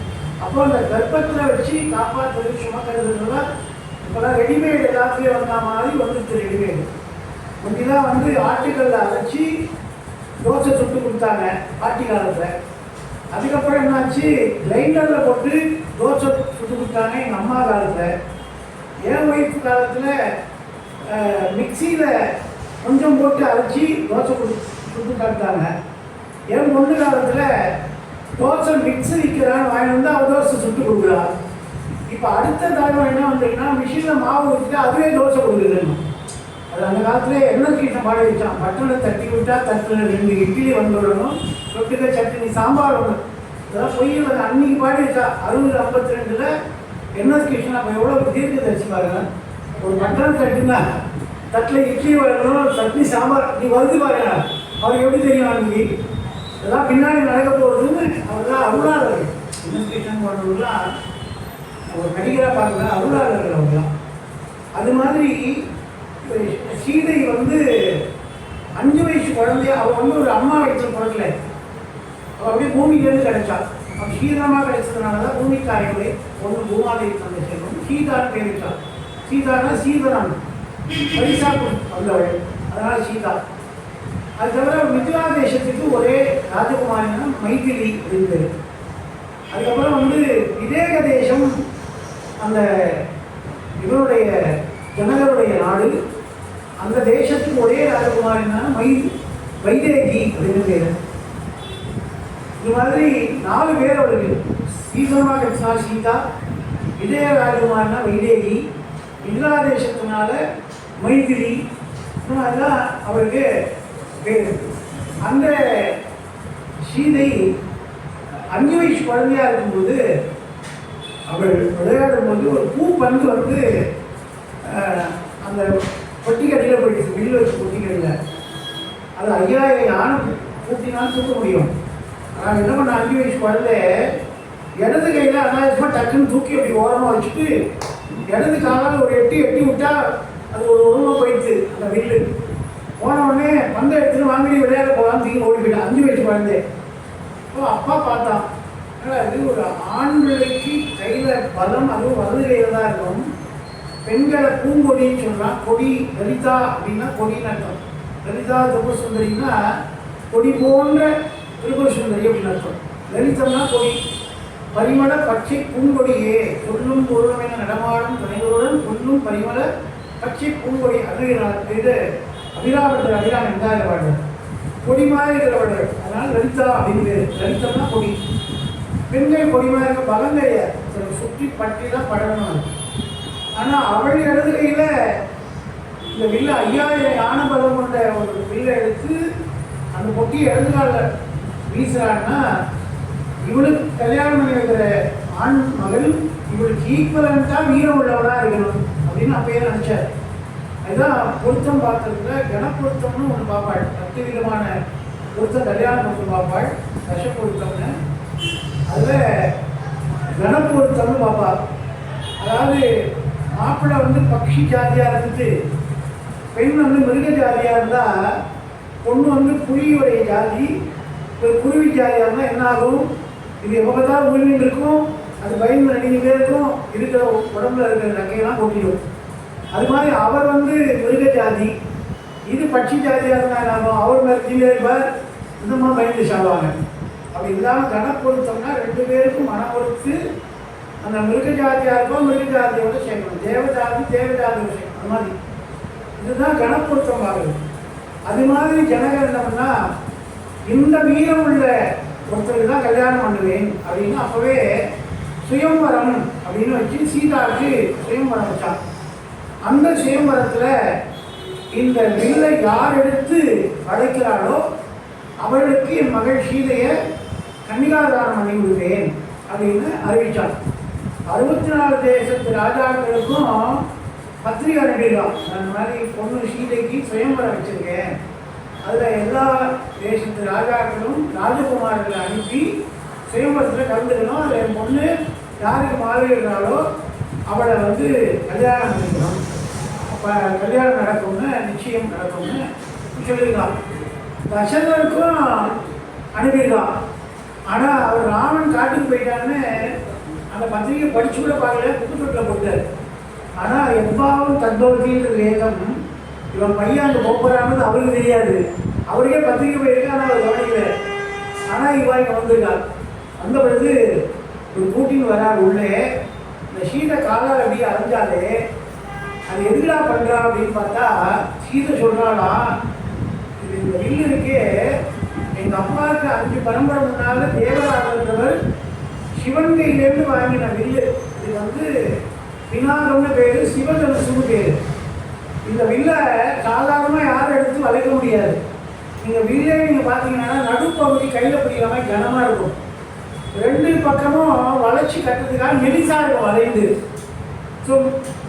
அப்போ அந்த கர்ப்பத்தில் வச்சு காப்பாற்றுறது சுமக்கிறதுலாம் இப்போலாம் ரெடிமேடு எல்லாத்துலேயும் வந்த மாதிரி வந்துடுச்சு. ரெடிமேடு முன்னாடிலாம் வந்து ஆட்டுக்கல்ல அரைச்சி தோசை சுட்டு கொடுத்தாங்க பாட்டி காலத்தில். அதுக்கப்புறம் என்னாச்சு, கிரைண்டரில் போட்டு தோசை சுட்டு கொடுத்தாங்க எங்கள் அம்மா காலத்தில். என் ஒய்ஃப் காலத்தில் மிக்சியில் கொஞ்சம் போட்டு அரைச்சி தோசை சுட்டு காட்டாங்க. என் பொண்ணு காலத்தில் தோசை மிக்ஸி விற்கிறான்னு வாங்கி வந்து அவள் தோசை சுட்டு கொடுக்குறா. இப்போ அடுத்த தலைமுறை என்ன வந்துருக்குன்னா மிஷினில் மாவு வச்சுட்டு அதுவே தோசை கொடுக்குதுன்னு. அது அந்த காலத்தில் எண்ணெய் கீட்டை பாடி வச்சான். பட்டனில் தட்டி விட்டால் தட்டில் 2 இட்லி வந்துடணும், தொட்டுக்க சட்னி சாம்பார் ஒன்று. இதெல்லாம் பொய்யில் அன்னைக்கு பாடி வச்சா 6052 எண்ணெய் கீஷன். அப்போ எவ்வளோ தீர்க்க தச்சு பாருங்க. ஒரு பட்டன் தட்டுனா தட்டில் இட்லி வரணும், சட்னி சாம்பார் நீ வருது பாருங்க. அவருக்கு எப்படி தெரியும் அன்னைக்கு இதெல்லாம் பின்னாடி நடக்க போகிறதுன்னு அவர்லாம் அருளாளர்கள். இன்வெஸ்டிகேஷன் பண்ணுறதுலாம் ஒரு நடிகராக பார்க்குறேன், அருளாளர்கள் அவங்களாம். அது மாதிரி சீதை வந்து 5 வயசு குழந்தைய அவள் வந்து ஒரு அம்மா வயிற்றில் பிறக்கல. அவள் அப்படியே பூமியிலேருந்து கிடைச்சா. அவள் சீதமாக கிடைச்சதுனால தான் பூமிக்காரங்களே ஒன்று பூமாதேவி தந்தை செல்வம் சீதான்னு பேர் வச்சா. சீதானா சீதனான் பரிசா வந்தவள், அதனால் சீதா. அது தவிர மிதிலா தேசத்துக்கு ஒரே ராஜகுமாரினா மைதிலி அப்படின்னு. அதுக்கப்புறம் வந்து விதேக தேசம் அந்த இவருடைய ஜனகருடைய நாடு. அந்த தேசத்துக்கு ஒரே ராஜகுமாரினா வைதேகி அப்படின்னு பேர். இது மாதிரி 4 பேர் அவருக்கு. சீசனமாக கிடைச்சா சீதா, விதேக ராஜகுமாரினா வைதேகி, மிதிலா தேசத்தினால மைதிலி, அதுதான் அவருக்கு பேர். அந்த சீதை 5 வயசு குழந்தையா இருக்கும்போது அவள் விளையாடும் போது ஒரு பூ பந்து வந்து அந்த பொட்டிக்கடியில் போயிடுச்சு. வில்லு வச்சு பொட்டிக்கடியில் அது 5000 யானை கூட்டினாலும் தூக்க முடியும். ஆனால் என்ன பண்ண 5 வயசு குழந்தை இடது கையில் அனாயசமாக டக்குன்னு தூக்கி அப்படி ஓரமாக வச்சுட்டு இடது காலால் ஒரு எட்டி விட்டா அது ஒரு உருவம் போயிடுச்சு. அந்த வில்லு போன உடனே பந்தை எடுத்துன்னு வாங்கி விளையாட போகலான்னு தூக்கி ஓடி போயிட்டான் 5 வயசு குழந்தை. அப்போ அப்பா பார்த்தான், அது ஒரு ஆண் பிள்ளைக்கு கையில் பலம், அதுவும் வலது கையில் தான் இருக்கும். பெண்களை பூங்கொடின்னு சொல்கிறான். கொடி லலிதா அப்படின்னா கொடின்னு அர்த்தம். லலிதா திரிபுர சுந்தரின்னா கொடி போன்ற திரிபுர சுந்தரி அப்படின்னு அர்த்தம். லலிதம்னா கொடி. பரிமள பச்சை பூங்கொடியே சொல்லும் பொருளமென நடமாடும் துணைகளுடன் சொல்லும் பரிமள பச்சை பூங்கொடி. அது இது அபிராமத்தில் அபிராம எங்காக பாடுறது கொடி மாதிரி இருக்கிறவர்கள். அதனால் லலிதா அப்படின்னு பேர். லலிதம்னா கொடி. பெண்கள் கொடி மாதிரி இருக்க பலம் கிடையாது, சுற்றி பற்றி தான் படணும். ஆனால் அவள் இடது கையில் இந்த வில்லை 5000 யானை பலம் கொண்ட ஒரு வில்லை எடுத்து அந்த பொட்டி இடது காலில் வீசுறான்னா இவளுக்கு கல்யாணம் பண்ணி வைக்கிற ஆண் மகள் இவளுக்கு ஈக்குவலண்ட்டாக வீரம் உள்ளவனாக இருக்கணும் அப்படின்னு அப்பயே நினச்சார். அதுதான் பொருத்தம் பார்த்ததுல கணப்பொருத்தம்னு ஒன்று பார்ப்பாள். 10 விதமான பொருத்தம் கல்யாணம் பொருத்தம் பார்ப்பாள், தச பொருத்தம்னு. அதில் கணப்பொருத்தம்னு பார்ப்பாள். அதாவது மாப்பிள்ளை வந்து பக்ஷி ஜாதியாக இருந்துட்டு பெண் வந்து மிருக ஜாதியாக இருந்தால், பொண்ணு வந்து புலியுடைய ஜாதி, ஒரு குருவி ஜாதியாக இருந்தால் என்ன ஆகும்? இது எப்போ பார்த்தாலும் உயிரின் இருக்கும், அது பயந்து நடிக்கிட்டே இருக்கும், இருக்கிற உடம்புல இருக்கிற நகையெல்லாம் கொட்டிடும். அது மாதிரி அவர் வந்து மிருக ஜாதி, இது பட்சி ஜாதியாக இருந்தாலும் அவர் மேலே இருப்பார், இந்த மாதிரி பயந்து சாவாங்க. அப்படி இல்லாமல் கணப்பொருத்தம்னா 2 பேருக்கும் மன பொறுத்து அந்த மிருக ஜாதியாக இருக்கும், மிருக ஜாதியோட சேர்க்கணும், தேவஜாதி தேவஜாதியோட சேர்க்கணும். அது மாதிரி இதுதான் கணப்பொருத்தம் ஆகுது. அது மாதிரி ஜனகர் என்ன பண்ணா, இந்த வீரம் உள்ள ஒருத்தருக்கு தான் கல்யாணம் பண்ணுவேன் அப்படின்னு அப்போவே சுயம்பரம் அப்படின்னு வச்சு சீதாவுக்கு சுயம்பரம் வச்சான். அந்த சுயம்பரத்தில் இந்த வில்லை யார் எடுத்து வளைக்கிறாளோ அவர்களுக்கு என் மகள் சீதையை கன்னிகாதானம் பண்ணி விடுவேன் அப்படின்னு அறிவித்தார். 64 தேசத்து ராஜாக்களுக்கும் பத்திரிகை அனுப்பிடுவான். அந்த மாதிரி பொண்ணு சீதைக்கு சுயம்பரம் வச்சிருக்கேன், அதில் எல்லா தேசத்து ராஜாக்களும் ராஜகுமாரர்களை அனுப்பி சுயம்பரத்தில் கலந்துக்கணும், அதில் என் பொண்ணு யாருக்கு மாறிடுறாளோ அவளை வந்து கல்யாணம் பண்ணிக்கணும், அப்போ கல்யாணம் நடக்கும்னு நிச்சயம் நடக்கும்னு சொல்லியிருக்கான். தசரருக்கும் அனுப்பியிருக்கான். ஆனால் அவர் ராமன் காட்டுக்கு போயிட்டான்னு அந்த பத்திரிகை படிச்சு கூட பார்க்கல, புத்தகத்தில் போட்டார். ஆனால் எவ்வாவும் தந்தோதின்ற வேதம் இவன் பையன் அங்கே போகிறான்னு அவருக்கு தெரியாது. அவருக்கே பத்திரிகை போயிருக்கா, ஆனால் அவர் கவனிக்கல. ஆனால் இவன் இங்கே வந்திருக்கார். வந்த பொழுது ஒரு கூட்டின்னு வரார் உள்ளே. இந்த சீதை காலால் அப்படியே அரைஞ்சாலே அது எதுக்கா பண்ணுறா அப்படின்னு பார்த்தா, சீதை சொல்கிறாளா, இது இந்த வில்லு இருக்கே எங்கள் அப்பாவுக்கு 5 பரம்பரை முன்னால் தேவராஜர் சிவன் கையிலேருந்து வாங்கின வில்லு. இது வந்து விநாயகம்னு பேர், சிவதனுசுன்னு பேர். இந்த வில்லை சாதாரணமாக யாரும் எடுத்து வளைக்க முடியாது. நீங்கள் வில்லே நீங்கள் பார்த்தீங்கன்னா நடுப்பகுதி கையில் பிடிக்கிற மாதிரி கனமாக இருக்கும். 2 பக்கமும் வளைச்சி கட்டுறதுக்காக மெலிசாக இருக்கும் வளைந்து. ஸோ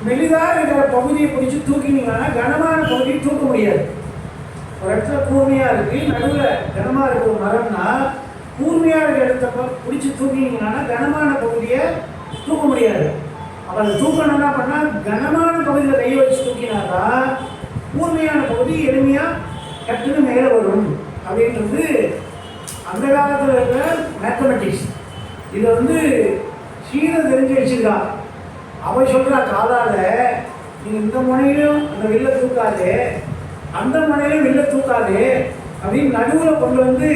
மெலிதாக இருக்கிற பகுதியை பிடிச்சி தூக்கினீங்கன்னா கனமான பகுதியை தூக்க முடியாது. ஒரு இடத்துல கூர்மையாக இருக்குது, நடுவில் கனமாக இருக்கிற மரம்னா கூர்மையாக இருக்கிற இடத்த பிடிச்சி தூக்கினீங்கன்னா கனமான பகுதியை தூக்க முடியாது. அப்போ அதை தூக்கணும் என்ன பண்ணால் கனமான பகுதியில் கையை வச்சு தூக்கினாதான் கூர்மையான பகுதி எளிமையாக கட்டுன்னு மேலே வரும் அப்படின்றது அந்த காலத்தில் இருக்கிற மேத்தமெட்டிக்ஸ். இதை வந்து சீதை தெரிஞ்சு வச்சுருக்கா. அவள் சொல்கிறா காலால் நீங்கள் இந்த முனையிலும் அந்த வில்லை தூக்காதே, அந்த முனையிலும் வில்லை தூக்காதே அப்படின்னு நடுவில் கொண்டு வந்து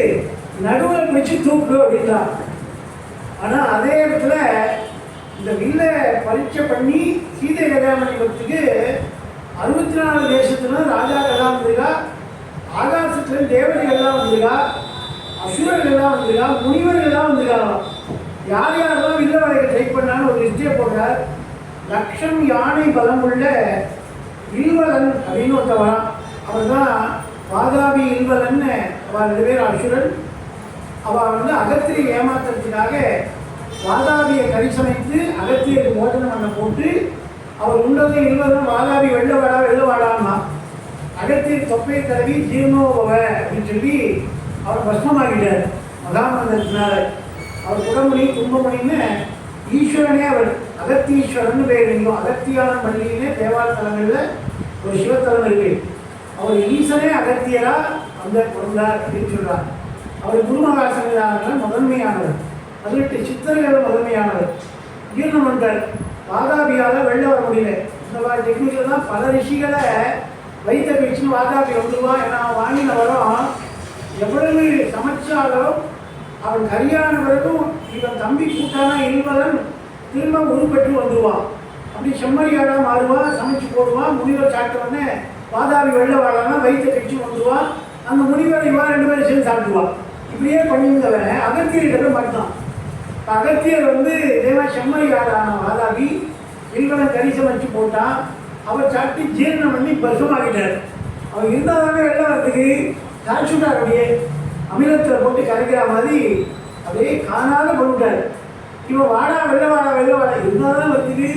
நடுவில் பிடிச்சி தூக்கு அப்படின்னா. ஆனால் அதே இடத்துல இந்த வில்லை பரீட்சை பண்ணி சீதை கல்யாணம் பண்ணிக்கிறதுக்கு 64 தேசத்துல ராஜாக்கள்லாம் வந்திருக்கா, ஆகாசத்துல தேவதைகள்லாம் வந்திருக்கா, அசுரர்கள்லாம் வந்திருக்கா, முனிவர்கள்லாம் வந்திருக்காங்க. யார் யாரெல்லாம் வில்ல வரைக்க ட்ரை பண்ணான்னு ஒரு லிஸ்டே போட்டார். 1,00,000 யானை பலம் உள்ள இல்வலன் அப்படின்னு ஒருத்த வரான். அவர் தான் வாதாபி இல்வலன்னு. அவள் 2 பேர் அசுரன். அவள் வந்து அகத்தியை ஏமாத்துறதுக்காக வாதாபியை கரிசமைத்து அகத்தியருக்கு மோதனம் பண்ண போட்டு அவர் உண்டதை இல்வலன் வாதாபி வெள்ள வாடாமா அகத்தியர் தொப்பையை தடவி ஜீர்ணோபவ அப்படின்னு சொல்லி அவர் பஸ்மமாகிட்டார் மகாமந்திரத்தினால. அவர் குடமணி கும்பமணின்னு ஈஸ்வரனே அவர் அகத்தீஸ்வரன் பேர். இல்லையும் அகத்தியான பள்ளியிலே தேவாலயங்களில் ஒரு சிவத்தலம் இருக்கு. அவர் ஈசனே அகத்தியரா அந்த பிறந்தார் அப்படின்னு சொல்றார். அவர் குருமகாசங்களான முதன்மையானவர், 18 சித்தர்கள் முதன்மையானவர். ஜீர்ணமண்டர் வாதாபியால் வெளில வர முடியல. இந்த மாதிரி டெக்னிக்கில் தான் பல ரிஷிகளை வைத்த பேச்சுன்னு வாதாபி வந்துடுவான். ஏன்னா வாங்கின வரோம் எவ்வளவு சமைச்சாலும் அவன் கரியான பிறகும் இவன் தம்பி கூட்டானா இல்வலன் திரும்ப உருப்பெற்று வந்துடுவான். அப்படி செம்மறியாடாக மாறுவான், சமைச்சு போடுவான். முனிவர் சாப்பிட்டவொடனே வாதாபி வெளில வாழானா வைத்த கட்சி வந்துடுவான். அந்த முனிவர் இவா 2 பேரும் சேர்ந்து சாப்பிடுவான். இப்படியே பண்ணியிருந்தவன் அகத்தியர்கிட்ட மாட்டான். அகத்தியர் வந்து இதேமாதிரி செம்மறியாடான வாதாபி இல்வலன் கறி சமைச்சு போட்டான். அவர் சாப்பிட்டு ஜீரணம் பண்ணி பசுமாகிட்டார். அவர் இருந்தால் தானே வெளில வரதுக்கு காய்ச்சுட்டார். அப்படியே அமிலத்தில் போட்டு கரைக்கிற மாதிரி அப்படியே காணாத பண்ணிட்டார். இவன் வாடா வெளில வாடா இருந்தால் தான் வரதுக்கு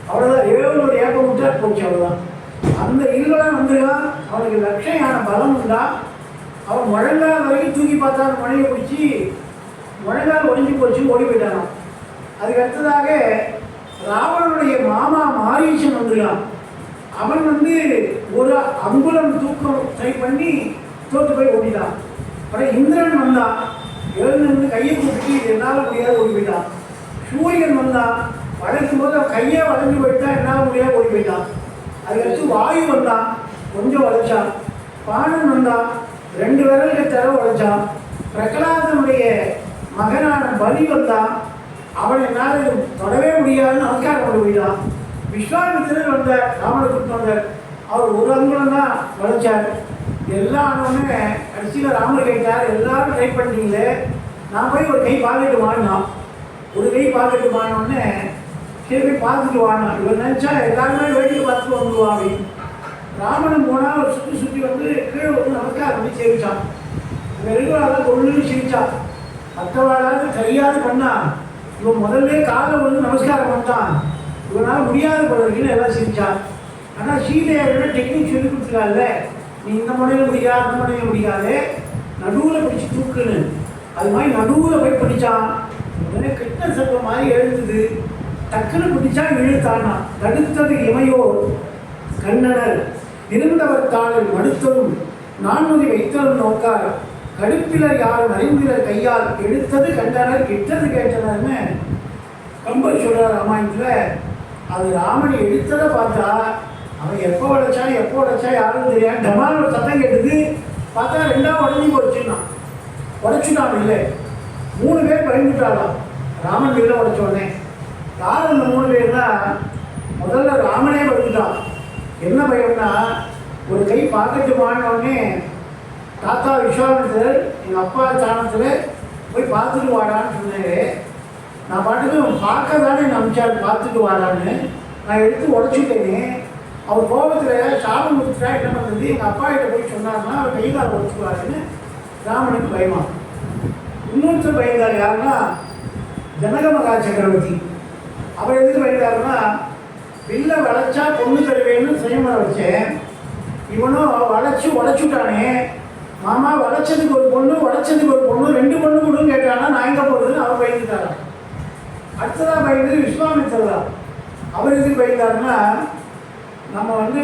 அவ்வளோதான். ஒரு ஏப்பம் விட்டார் போச்சு, அவ்வளோதான். அந்த இல்வலன் வந்துருக்கான். அவனுக்கு லட்சையான பலம் உண்டா. அவன் முழங்கால் வரைக்கும் தூக்கி பார்த்தா அந்த மனையை பிடிச்சி முழங்கால் ஒழிஞ்சு போச்சு, ஓடி போயிட்டானான். அதுக்கு அடுத்ததாக ராவணனுடைய மாமா மாரீசன் வந்துருக்கான். அவன் வந்து ஒரு அங்குலம் தூக்கம் ட்ரை பண்ணி தோற்று போய் ஓடிட்டான். அப்புறம் இந்திரன் வந்தான், எழுந்து கையை கூப்பிட்டு என்னால் முடியாது ஓடி போயிட்டான். சூரியன் வந்தான், வளைக்கும் போது அவன் கையே வளைஞ்சு போயிட்டான், என்னால் முடியாது ஓடி போயிட்டான். அதுக்கடுத்து வாயு வந்தான், கொஞ்சம் உழைச்சான். பாணன் வந்தான், 2 விரல்கள் தர உழைச்சான். பிரகலாதனுடைய மகனான பலி வந்தான், அவன் என்னால் தொடவே முடியாதுன்னு நமஸ்காரம் கொண்டு போயிட்டான். விஸ்வாமித்திரர் வந்தார், ராமனை கூப்பிட்டு வந்தார். அவர் ஒரு அங்குலம் தான் உழைச்சார். எல்லாம் ஆனோடனே கடைசியில் ராமர் கேட்டார், எல்லாரும் ட்ரை பண்ணிட்டீங்களே, நான் போய் ஒரு கை பார்த்துட்டு வாங்கினான். ஒரு கை பார்த்துட்டு வாங்கினோடனே சரி போய் பார்த்துட்டு வாங்கினான். இவர் நினச்சா எல்லாருமே வேடிக்கை பார்த்துட்டு வந்துடுவான் அப்படின்னு. ராமனும் போனால் ஒரு சுற்றி வந்து கீழே வந்து நமஸ்காரம் பண்ணி சேவிச்சான். வெறுவாக ஒன்று சிரிச்சான். மற்றவாளாவது கையாவது பண்ணா, இவன் முதல்ல காலை வந்து நமஸ்காரம் பண்ணிட்டான், இவனால் முடியாத போடுறதுன்னு எல்லாம் சிரிச்சான். ஆனால் சீதையோட டெக்னிக் சொல்லி கொடுத்துருக்காங்கல்ல, நீ இந்த முனையில் முடியாது அந்த முனையில் முடியாது, நடுவில் பிடிச்சி தூக்குன்னு. அது மாதிரி நடுவில் போய் பிடிச்சான். உடனே கிட்ட சர்ப்பம் மாதிரி எழுதுது, டக்குன்னு பிடிச்சா இழுத்தானா. தடுத்தது இமையோர் கண்ணனர் இருந்தவர் தாளில் மடுத்ததும் நான்முதி வைத்தலும் நோக்கார் கடுப்பிலர் யாரும் அறிந்திலர் கையால் எடுத்தது கண்டனர் கிட்டது கேட்டனர்னு கம்பர் சொல்றார் ராமாயணத்தில். அது ராமனை எடுத்ததை பார்த்தா அவன் எப்போ உடைச்சா யாரும் தெரியாது. டமால் ஒரு சத்தம் கேட்டது, பார்த்தா 2ஆம் உடஞ்சி போச்சுன்னான். உடைச்சுட்டான் இல்லை, 3 பேர் பயந்துட்டாளாம் ராமன் வெளில உடைச்சோடனே. யார் அந்த 3 பேர்னா, முதல்ல ராமனே வந்துட்டான். என்ன பயம்னா, ஒரு கை பார்க்கட்டு வாங்கினோடனே தாத்தா விஸ்வாமித்திரர் எங்கள் அப்பா ஸ்தானத்தில் போய் பார்த்துட்டு வாடான்னு சொன்னாரு. நான் பாட்டுக்கு பார்க்க தானே நம்பிச்சார், பார்த்துட்டு வாடான்னு நான் எடுத்து உடச்சுட்டேனே. அவர் கோபத்தில் சாபம் கொடுத்துட்டா என்ன பண்ணுறது, எங்கள் அப்பா கிட்ட போய் சொன்னார்னா அவர் கைகால் உடச்சுக்குவாருன்னு ராமனுக்கு பயமா. இன்னொருத்தர் பயந்தார் யாருன்னா ஜனக மகா சக்கரவர்த்தி. அவர் எதுக்கு பயந்தாருன்னா, வில்ல வளைச்சா பொண்ணு தருவேன்னு சுயமரம் வச்சேன், இவனும் உடைச்சுட்டானே, மாமா வளைச்சதுக்கு ஒரு பொண்ணு 2 பொண்ணு கொடுன்னு கேட்டானா நான் எங்கே போடுறதுன்னு அவர் பயந்துட்டாரா. அடுத்ததாக பயந்து விஸ்வாமித்திரர். அவர் எதுக்கு பயந்தாருன்னா, நம்ம வந்து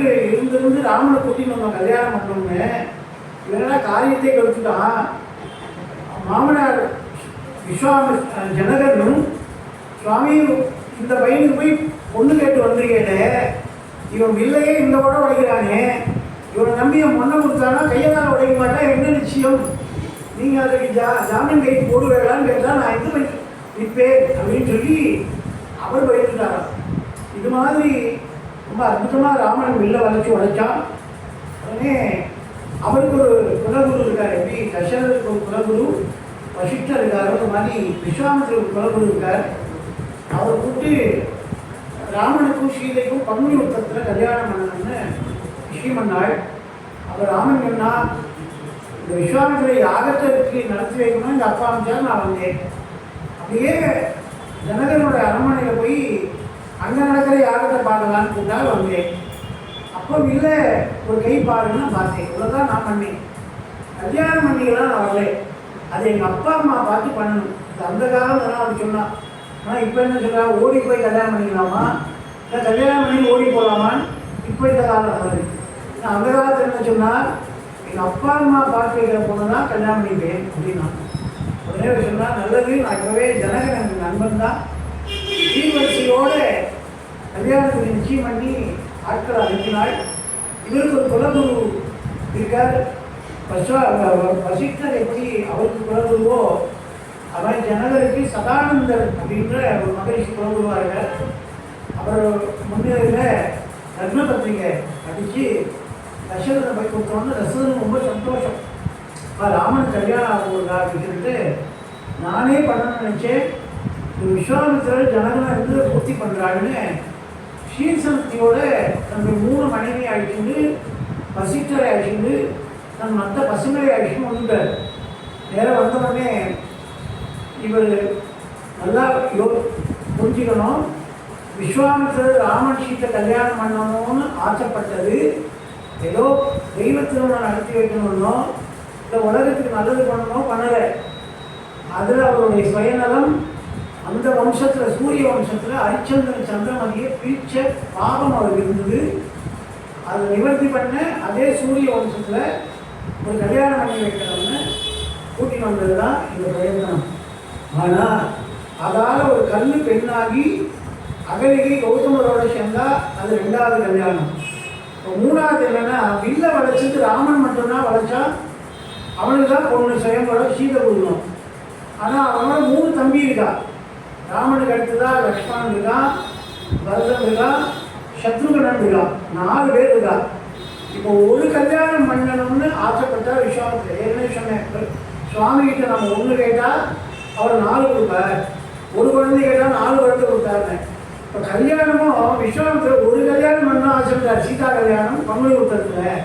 இருந்து ராமனை கூட்டின்னு நம்ம கல்யாணம் பண்ணோம்னு இல்லைன்னா காரியத்தை கெடுத்துட்டான். மாமனார் ஜனகனும் சுவாமியும் இந்த பையனுக்கு போய் பொண்ணு கேட்டு வந்திருக்கேனே, இவன் வில்லையே இந்த கூட உடைக்கிறானே, இவனை நம்பி பொண்ணை கொடுத்தானா கையெல்லாம் உடைக்க மாட்டேன், என்ன நிச்சயம், நீங்கள் அதுக்கு ஜாமீன் கைக்கு போடுவேலான்னு கேட்டால் நான் எது நிற்பேன் அப்படின்னு சொல்லி அவர் பயந்துட்டாராம். இது மாதிரி ரொம்ப அற்புதமாக ராமன் வில்லை வளைச்சி உடைச்சான். உடனே அவருக்கு ஒரு குலகுரு இருக்கார். எப்படி தசரதுக்கு ஒரு குலகுரு வசிஷ்டர் இருக்கார், ஒரு மாதிரி விஸ்வாமித்திரருக்கு ஒரு குலகுரு இருக்கார். அவர் கூப்பிட்டு ராமனுக்கும் சீதைக்கும் பங்குனி உத்தரத்தில் கல்யாணம் பண்ணணும்னு ஸ்ரீமன்னாள். அவர் ராமன் சொன்னா, இந்த விஸ்வாமித்திரை யாகத்திற்கு நடத்தி வைக்கணும் எங்கள் அப்பா அமைச்சார், நான் வந்தேன். அப்படியே ஜனகனோட அரண்மனையில் போய் அங்கே நடக்கிற யாகத்தை பார்க்கலான்னு கூப்பிட்டால் வந்தேன். அப்போ இல்லை ஒரு கை பாருன்னு பார்த்தேன், இவ்வளோதான் நான் பண்ணேன். கல்யாணம் பண்ணிக்கலாம் நான் வரல, அது எங்கள் அப்பா அம்மா பார்த்து பண்ணணும். அந்த காலம் தான் அப்படி சொன்னான். ஆனால் இப்போ என்ன சொல்கிறா, ஓடி போய் கல்யாணம் பண்ணிக்கலாமா, இல்லை கல்யாணம் பண்ணி ஓடி போகலாமான்னு இப்போ இந்த காலம் வருது. நான் அந்த காலத்தில் என்ன சொன்னால், எங்கள் அப்பா அம்மா பார்த்து வைக்கிற பொண்ணு தான் கல்யாணம் பண்ணிப்பேன் அப்படின்னா. உடனே சொன்னால் நல்லது, நான் இப்போவே ஜனகன் எனக்கு நண்பன் தான், சீர்வரிசையோடு கல்யாணத்துக்கு நிச்சயம் பண்ணி ஆட்களை அனுப்பினாள். இவருக்கு ஒரு குலகுரு இருக்கார். வசிஷ்டர் எப்படி அவருக்கு குலகுருவோ அவர் ஜனகருக்கு சதானந்தர் அப்படின்ற ஒரு மகரிஷி குலகுருவாக இருக்கார். அவர் முன்னிலையில் ரத்ன பத்திரிகை அடித்து தசரதை போய் கொடுத்தோன்னு தசரதன் ரொம்ப சந்தோஷம். ராமன் கல்யாணம் ஆகுதா அப்படின்னு சொல்லிட்டு நானே பண்ணணும்னு நினச்சேன். விஸ்வாமித்திரர் ஜனகனை இருந்து பூர்த்தி பண்ணுறாருன்னு ஸ்ரீசக்தியோட தன்னுடைய 3 மனைவி அழிச்சுண்டு வசிஷ்டரை அழிச்சுண்டு தன் மற்ற பசங்களை அழிச்சுன்னு வந்துட்டார். நேரம் வந்தவுடனே இவர் நல்லா புரிஞ்சுக்கணும், விஸ்வாமித்திரர் ராமன் சீத்தை கல்யாணம் பண்ணணும்னு ஆசைப்பட்டது ஏதோ தெய்வத்தினோட நடத்தி வைக்கணும்னோ இல்லை உலகத்துக்கு நல்லது பண்ணணும் பண்ணலை. அதில் அவருடைய சுயநலம் அந்த வம்சத்தில் சூரிய வம்சத்தில் ஹரிச்சந்திரன் சந்திரமதியை பிரிச்ச பாவம் அவருக்கு இருந்தது. அதை நிவர்த்தி பண்ண அதே சூரிய வம்சத்தில் ஒரு கல்யாணம் பண்ணி வைக்கணும்னு கூட்டின்னு வந்தது தான் இந்த பிரயத்தனம். ஆனால் அதால் ஒரு கல் பெண்ணாகி அகலிகை கௌதமரோட சேர்ந்தால் அது 2வது கல்யாணம். இப்போ மூணாவது என்னன்னா வில்ல வளைச்சிட்டு ராமன் மட்டும்தான் வளைச்சா அவனுக்கு தான் பொண்ணு சுயம்பட சீதை கொடுக்கணும். ஆனால் அவனோட 3 தம்பி இருக்கா. ராமனுக்கு அடுத்துதான் லக்ஷ்மணன் இருக்கான், பரதன் இருக்கான், சத்ருகனன் இருக்கான், 4 பேர் இருக்கா. இப்போ ஒரு கல்யாணம் பண்ணணும்னு ஆசைப்பட்டா விஸ்வாமித்திரர் ஏற்கனவே சொன்னேன், சுவாமி கிட்ட நம்ம 1 கேட்டால் அவர் 4 கொடுப்பார், ஒரு குழந்தை கேட்டால் 4 குழந்தை கொடுத்தாருன்னு. இப்போ கல்யாணமும் விஸ்வாமித்திரர் ஒரு கல்யாணம் பண்ண ஆசைப்பட்டார். சீதா கல்யாணம் பங்குனி உத்தரத்தில்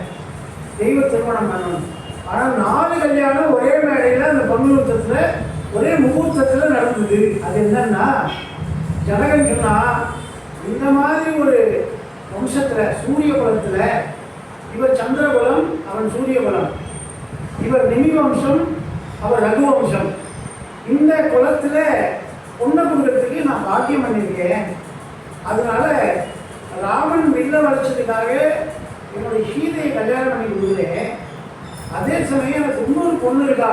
தெய்வ திருமணம் பண்ணணும். ஆனால் 4 கல்யாணம் ஒரே மேடையில் அந்த பங்குனி உத்தரத்தில் ஒரே முகூர்த்தத்தில் நடந்தது. அது என்னன்னா ஜனகன் சொன்னா, இந்த மாதிரி ஒரு வம்சத்தில் சூரிய குலத்தில் இவர் சந்திரகுலம், அவன் சூரிய குலம், இவர் நிமி வம்சம், அவர் ரகு வம்சம், இந்த குலத்தில் பொண்ணை கொடுக்கறதுக்கு நான் பாக்கியம் பண்ணியிருக்கேன். அதனால ராமன் வில்ல வளைச்சதுக்காக என்னுடைய சீதையை கல்யாணம் பண்ணி கொடுக்குறேன். அதே சமயம் எனக்கு இன்னொரு பொண்ணு இருக்கா,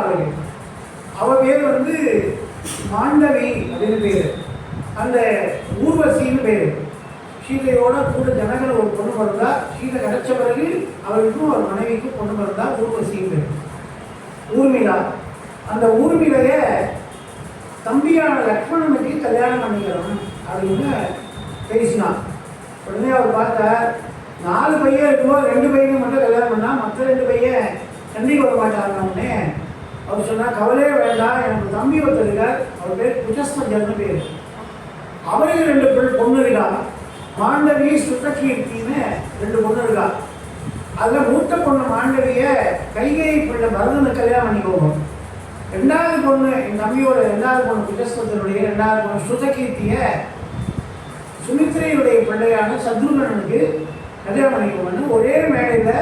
அவள் பேர் வந்து மாண்டவி அப்படின்னு பேர், அந்த ஊர்வசின்னு பேர். சீதையோட கூட ஜனகன் ஒரு பொண்ணு பிறந்தா, சீதை கிடைச்ச பிறகு அவளுக்கும் ஒரு மனைவிக்கும் பொண்ணு பிறந்தா ஊர்வசின்னு பேர், ஊர்மிளா. அந்த ஊர்மிளைய தம்பியான லக்ஷ்மணனுக்கு கல்யாணம் பண்ணிக்கிறோம் அப்படின்னு பேசினான். உடனே அவர் பார்த்தா 4 பையன் இருக்கும்போது 2 பையனை மட்டும் கல்யாணம் பண்ணா, மற்ற 2 பையன் சண்டைக்கு வர மாட்டாருன்னு அவர் சொன்னால், கவலையே வேண்டாம், எனக்கு தம்பி ஒருத்தர் இருக்கார், அவர் பேர் குஜஸ்மஜர்னு பேர், அவருக்கு 2 பொண்ணு இருக்கா, மாண்டவி சுத்தகீர்த்தின்னு 2 பொண்ணு இருக்கா. அதில் மூத்த பொண்ணு மாண்டவியை கைகேயி பிள்ளை பரதனுக்கு கல்யாணம் பண்ணிக்கோங்க. 2வது பொண்ணு என் தம்பியோட 2வது பொண்ணு குஜஸ்மஜருடைய 2வது பொண்ணு சுத்தகீர்த்தியை சுமித்திரையுடைய பிள்ளையான சத்ருகனனுக்கு கல்யாணம் பண்ணிக்கோங்கன்னு ஒரே மேடையில்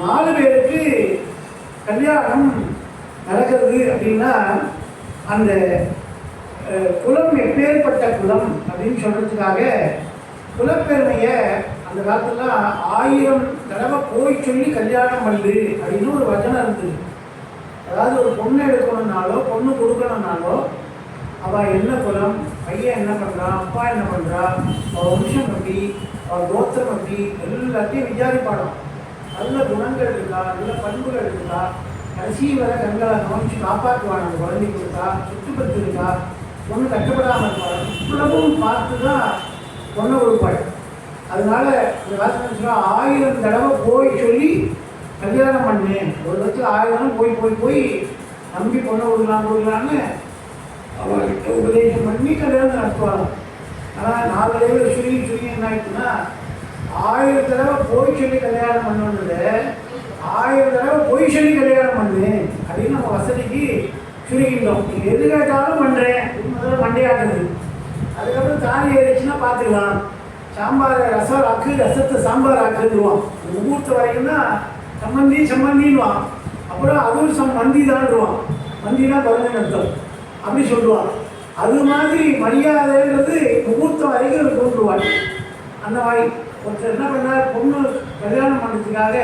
4 பேருக்கு கல்யாணம் நடக்கிறது. அப்படின்னா அந்த குலம் எப்பேற்பட்ட குலம் அப்படின்னு சொல்கிறதுக்காக குலப்பெருமையை அந்த காலத்தில் 1000 தடவை போய் சொல்லி கல்யாணம் பண்ணு அப்படின்னு ஒரு வச்சனம் இருந்தது. அதாவது ஒரு பொண்ணு எடுக்கணும்னாலோ பொண்ணு கொடுக்கணும்னாலோ அவள் என்ன குலம், பையன் என்ன பண்ணுறான், அப்பா என்ன பண்ணுறா, அவள் வம்சம் எப்படி, அவள் கோத்திரம் எப்படி, எல்லாத்தையும் விசாரிப்பாடும். நல்ல குணங்கள் இருக்கா, நல்ல பண்புகள் இருக்கா, கடைசி வரை கண்களை கவனித்து காப்பாற்றுவான், அந்த குழந்தை கொடுத்தா, சுற்றுப்பட்டு இருக்கா, பொண்ணு கட்டுப்படாமல் இருப்பாள், இவ்வளவும் பார்த்து தான் பொண்ணை கொடுப்பாள். அதனால இந்த காலத்தில் 1000 தடவை போய் சொல்லி கல்யாணம் பண்ணேன். ஒரு லட்சம் 1000 போய் நம்பி பொண்ணை கொடுக்கலான்னு அவர்கிட்ட உபதேசம் பண்ணி கல்யாணம் நடத்துவாங்க. ஆனால் 4 தடவை சுருங்கி என்ன ஆயிடுச்சுன்னா, 1000 தடவை போய் சொல்லி கல்யாணம் பண்ணுறது 1000 தடவை போய் சொல்லி கல்யாணம் பண்ணு அப்படின்னு நம்ம வசதிக்கு சுருங்கிட்டோம். நீங்கள் எது கேட்டாலும் பண்ணுறேன் முதல்ல மண்டையாட்டுது. அதுக்கப்புறம் தாலி ஏறிச்சுன்னா பார்த்துக்கலாம், சாம்பார் ரசம் ஆக்கு, ரசத்தை சாம்பார் ஆக்குதுவான். முகூர்த்தம் வரைக்கும்னா சம்மந்தின்னுவான், அப்புறம் அதுவும் மந்தி தான்டுவான், மந்தினா குழந்தைன்னு அர்த்தம் அப்படி சொல்லுவான். அது மாதிரி மரியாதைன்றது முகூர்த்தம் வரைக்கும் தோன்றுவாள். அந்த மாதிரி ஒருத்தர் என்ன பண்ணார், பொண்ணு கல்யாணம் பண்ணுறதுக்காக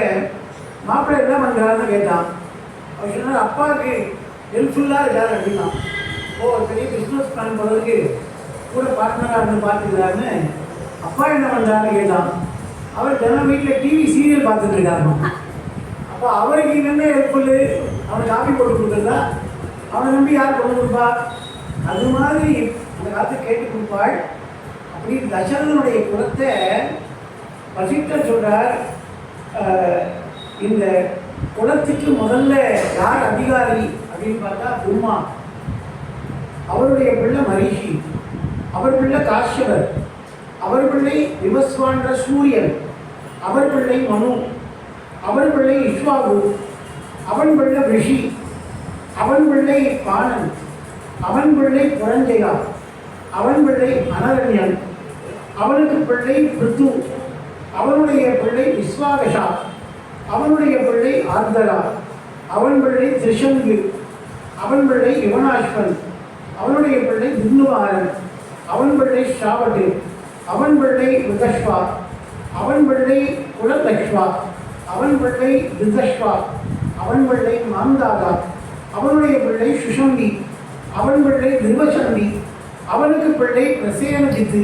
மாப்பிள்ளை என்ன பண்ணுறாருன்னு கேட்டான். அவர் சொன்னார், அப்பாவுக்கு ஹெல்ப்ஃபுல்லாக இருக்கார் அப்படின்னா. பெரிய பிஸ்னஸ் பிளான் போகிறதுக்கு கூட பார்ட்னராக இருந்து பார்த்துக்கிறாருன்னு அப்பா என்ன பண்ணுறாருன்னு கேட்டான். அவர் தினம் வீட்டில் டிவி சீரியல் பார்த்துட்டு இருக்காருமா. அப்போ அவருக்கு என்ன ஹெல்ப்ஃபுல்லு, அவனுக்கு காப்பி போட்டு கொடுக்குறதா, அவனை நம்பி யார் கொண்டு கொடுப்பா? அது மாதிரி அந்த காலத்தை கேட்டு கொடுப்பாள். அப்படி தசரதனுடைய குலத்தை வசிஷ்டர் சொல்கிறார், இந்த குலத்துக்கு முதல்ல யார் அதிகாரி அப்படின்னு பார்த்தா பிரம்மா, அவருடைய பிள்ளை மரிஷி, அவர் பிள்ளை காஷ்யபர், அவர் பிள்ளை விவஸ்வான்ற சூரியன், அவர் பிள்ளை மனு, அவர் பிள்ளை இஷ்வாகு, அவன் பிள்ளை ரிஷி, அவன் பிள்ளை பாணன், அவன் பிள்ளை புரஞ்சயா, அவன் பிள்ளை அனரண்யன், அவனுக்கு பிள்ளை பிருத்து, அவனுடைய பிள்ளை விஸ்வாகஷா, அவனுடைய பிள்ளை ஆர்தரா, அவன் பிள்ளை திரிசங்கு, அவன் பிள்ளை யுவனாஷ்வன், அவனுடைய பிள்ளை தின்னுவாரன், அவன் பிள்ளை ஷாவட்டு, அவன் பிள்ளை ருதஷ்வா, அவன் பிள்ளை குலலக்ஷ்வா, அவன் பிள்ளை ரிதஷ்வா, அவன் பிள்ளை மாந்தாதா, அவனுடைய பிள்ளை சுஷம்பி, அவன் பிள்ளை நிர்வசந்தி, அவனுக்கு பிள்ளை பிரசேனஜித்து,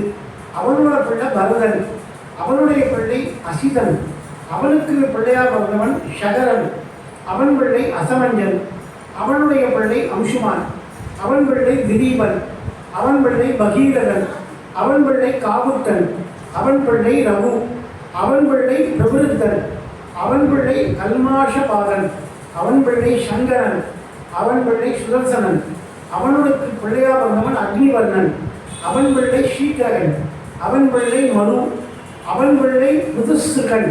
அவனோட பிள்ளை பரதன், அவனுடைய பிள்ளை அசிதன், அவனுக்கு பிள்ளையாக பிறந்தவன் ஷகரன், அவன் பிள்ளை அசமஞ்சன், அவனுடைய பிள்ளை அம்சுமான், அவன் பிள்ளை திலீபன், அவன் பிள்ளை பகீரதன், அவன் பிள்ளை காபுத்தன், அவன் பிள்ளை ரகு, அவன் பிள்ளை பிரபுத்தன், அவன் பிள்ளை கல்மாஷபாதன், அவன் பிள்ளை சங்கரன், அவன் பிள்ளை சுதர்சனன், அவனுக்கு பிள்ளையாக பிறந்தவன் அக்னிவர்ணன், அவன் பிள்ளை ஸ்ரீகரன், அவன் பிள்ளை மரு, அவன் பிள்ளை ருதுசுகன்,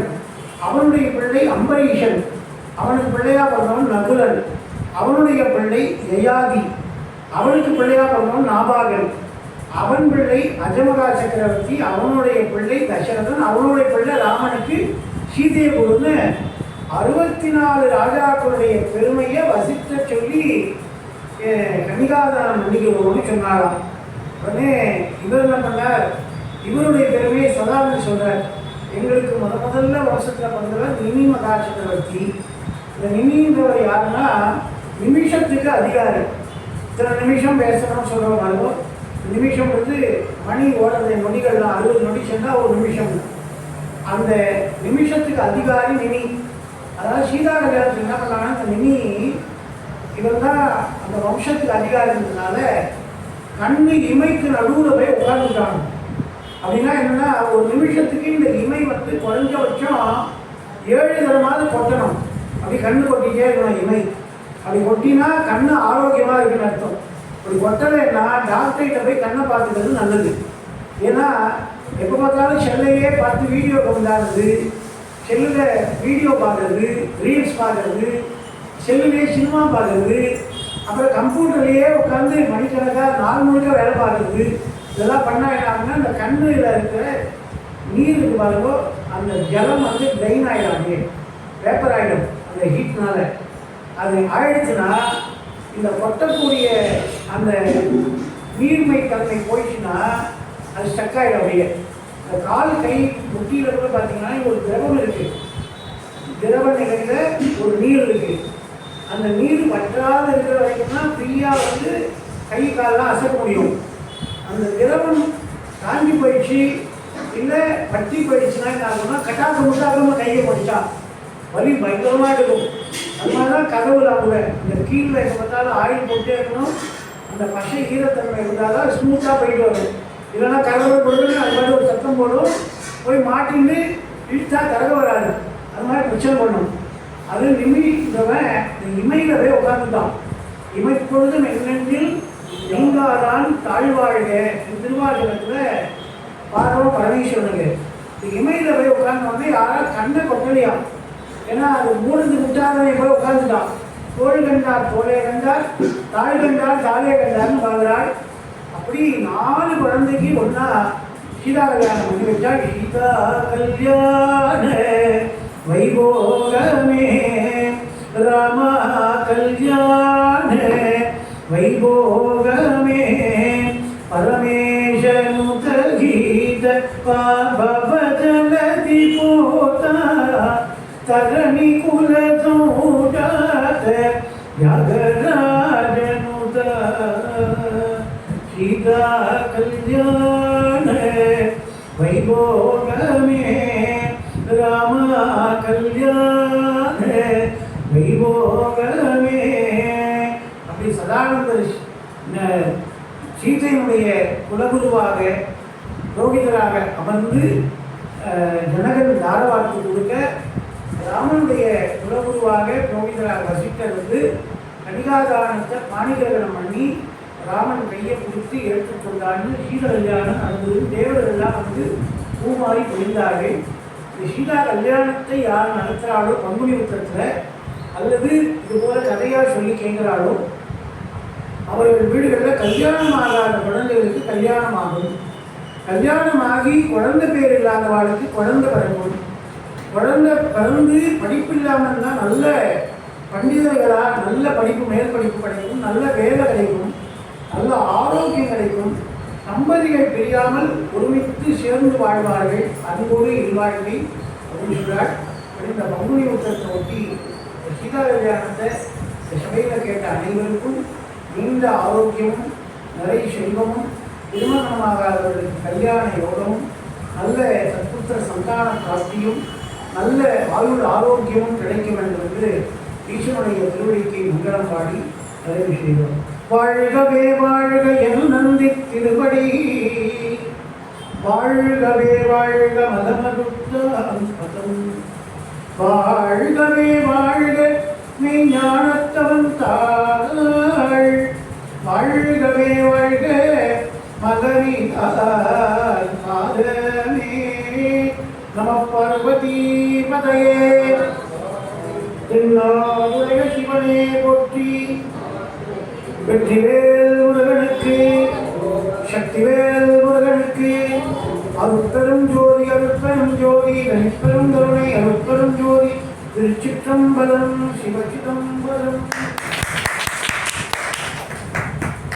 அவனுடைய பிள்ளை அம்பரீஷன், அவனுக்கு பிள்ளையாக பிறந்தவன் நகுலன், அவனுடைய பிள்ளை யயாதி, அவனுக்கு பிள்ளையாக பிறந்தவன் நாபாகன், அவன் பிள்ளை அஜமகா சக்கரவர்த்தி, அவனுடைய பிள்ளை தசரதன், அவனுடைய பிள்ளை ராமனுக்கு சீதையை கொடுன்னு 64 ராஜாக்களுடைய பெருமையை வசித்த சொல்லி கன்னிகாதானம் பண்ணிக்கிறோம்னு சொன்னாராம். உடனே இவர் என்ன பண்ணார், இவருடைய பெருமையை சதானந்த் சொல்றார். எங்களுக்கு முதல்ல வருஷத்தில் பிறந்தவர் நிமி மகா சக்கரவர்த்தி. இந்த நிமின்றவர் யாருன்னா நிமிஷத்துக்கு அதிகாரி. இத்தனை நிமிஷம் பேசணும்னு சொல்கிறவங்க நிமிஷம் வந்து மணி ஓடுறது நொடிகள்லாம் 60 நொடி சொன்னால் ஒரு நிமிஷம். அந்த நிமிஷத்துக்கு அதிகாரி நிமி. அதாவது சீதா கல்யாணத்துக்கு என்ன பண்ணாங்கன்னா அந்த நிமி இவன் தான் அந்த வம்சத்துக்கு அதிகாரி இருந்ததுனால கண்ணு இமைக்கு நடுவில் போய் உட்காந்துட்டாங்க. அப்படின்னா என்னென்னா ஒரு நிமிஷத்துக்கு இந்த இமை வந்து குறைஞ்சபட்சம் 7 தடமாவது கொட்டணும். அப்படி கண்ணு கொட்டிக்கிட்டே இருக்கணும் இமை. அப்படி கொட்டினா கண்ணு ஆரோக்கியமாக இருக்குன்னு அர்த்தம். அப்படி கொட்டலைன்னா டாக்டர்கிட்ட போய் கண்ணை பார்த்துக்கிறது நல்லது. ஏன்னா எப்போ பார்த்தாலும் செல்லையே பார்த்து வீடியோ கொண்டாடுறது, செல்லில் வீடியோ பார்க்குறது, ரீல்ஸ் பார்க்குறது, செல்லுலேயே சினிமா பார்க்குறது, அப்புறம் கம்ப்யூட்டர்லேயே உட்காந்து மணிக்கணக்காக 4 முழுக்க வேலை பார்க்குறது, இதெல்லாம் பண்ணால் என்ன ஆகுன்னா அந்த கண்ணில் இருக்கிற நீருக்கு பாருங்கோ அந்த ஜலம் வந்து ட்ரைன் ஆகிடாது, பேப்பர் ஆகிடும் அந்த ஹீட்னால. அது ஆயிடுச்சுன்னா இந்த கொட்டக்கூடிய அந்த நீர்மை தன்மை போயிடுச்சுன்னா அது ஸ்டக் ஆகிடும். அப்படியே இந்த கால் கை முட்டியில் கூட பார்த்தீங்கன்னா ஒரு திரவம் இருக்குது, திரவ நிலையில் ஒரு நீர் இருக்குது. அந்த நீர் வற்றாத இருக்கிற வரைக்கும் தான் ஃப்ரீயாக வந்து கை காலெலாம் அசைக்க முடியும். அந்த திரவம் காஞ்சி போயிடுச்சு இல்லை வட்டி போயிடுச்சுன்னா என்ன ஆகும்னா கட்டாக்க முட்டாக கையை படித்தா வலி பயங்கரமாக இருக்கும். அது மாதிரி தான் கதவுல கூட இந்த கீழே எப்போ பார்த்தாலும் ஆயில் போட்டே இருக்கணும். அந்த பசை ஈரத்தன்மை இருந்தால் தான் ஸ்மூத்தாக போயிட்டு வரும். இல்லைன்னா கதவை போட்டு அது மாதிரி ஒரு சத்தம் போடும், போய் மாட்டின்னு இழுத்தா கதக வராது. அது மாதிரி பிரச்சனை பண்ணும். அது நிமிந்தவன் இமையில போய் உட்காந்துட்டான். இமைப்பொழுதும் என்னென்னில் எங்காதான் தாழ்வாழ்க திருவாசகத்தில் பார்வம் பரமேஸ்வரனுக்கு இமையில போய் உட்கார்ந்தோடனே யாராவது கண்ணை கொட்டலையாம். ஏன்னா அது மூழ்ந்து முட்டாதனை போய் உட்காந்துட்டான். தோல் கண்டார் தோலே கண்டார், தாய் கண்டார் தாலே கண்டார்னு பார்க்கிறாள். அப்படி 4 குழந்தைக்கு ஒன்றா சீதா கல்யாணம் பண்ணி வச்சால் சீதா கல்யாண வைபோகமே ராமா கல்யாண வைபோகமே பரமேசனுத கீத பவஜலதி போதா தரணி குலதோடாத யாகராஜனுத சீதா கல்யாண வைபோகமே ராமா கல்யாண வைபோகமே. அப்படி சதானந்தர் சீதையினுடைய குலகுருவாக புரோகிதராக அமர்ந்து ஜனகன் தாரவாக்கு கொடுக்க ராமனுடைய குலகுருவாக புரோகிதராக வசிக்க வந்து கன்னிகாதானத்தை பாணிகிரகணம் பண்ணி ராமன் கையை கொடுத்து ஏற்றுக்கொண்டான்னு சீதா கல்யாணம் நடந்தது. தேவர்களெல்லாம் வந்து பூமாறி பொழிந்தார்கள். இந்த சீதா கல்யாணத்தை யார் நடத்துகிறாளோ பங்குனி உத்திரத்தில் அல்லது இதுபோல கதையாக சொல்லி கேட்குறாளோ அவர்கள் வீடுகளில் கல்யாணம் ஆகாத குழந்தைகளுக்கு கல்யாணம் ஆகும். கல்யாணமாகி குழந்தை பேர் இல்லாதவாளுக்கு குழந்தை பிறக்கும். குழந்தை பிறந்து படிப்பு இல்லாமல் தான் நல்ல பண்டிதர்களாக நல்ல படிப்பு மேல் படிப்பு கிடைக்கும், நல்ல வேலை கிடைக்கும், நல்ல ஆரோக்கியம் கிடைக்கும். தம்பதிகள் பிரியாமல் ஒருமித்து சேர்ந்து வாழ்வார்கள், அன்போடு இல்வாழ்வை அப்படின்னு சொல்கிறார். இந்த பங்குனி உத்திரத்தை ஒட்டி சீதா கல்யாணத்தை சபையில் கேட்ட அனைவருக்கும் நீண்ட ஆரோக்கியமும் நிறைய செல்வமும் திருமணமாகாதவர்களுக்கு கல்யாண யோகமும் நல்ல சத்து புத்திர சந்தான பிராப்தியும் நல்ல ஆயுள் ஆரோக்கியமும் கிடைக்க வேண்டும் என்று ஈஸ்வரனுடைய திருவடிக்கு மங்களம் பாடி நிறைவு செய்தோம். வாழ்கவே வாழ்க என் நந்தி திருவடி, வாழ்கவே வாழ்க மதமருத்தம், வாழ்கவே வாழ்க மெய்ஞானத்தவன் தாள், வாழ்கவே வாழ்க மகரிதால் பாதமே. நம பார்வதி பதையே. தென்னாடுடைய சிவனே போற்றி. வெற்றிவேல் முருகனுக்கு, சக்திவேல் முருகனுக்கு. அருட்பெரும் ஜோதி அருட்பெரும் ஜோதி தனிப்பெரும் கருணை அருட்பெரும் ஜோதி. திருச்சிற்றம்பலம் சிவசிதம்பரம்.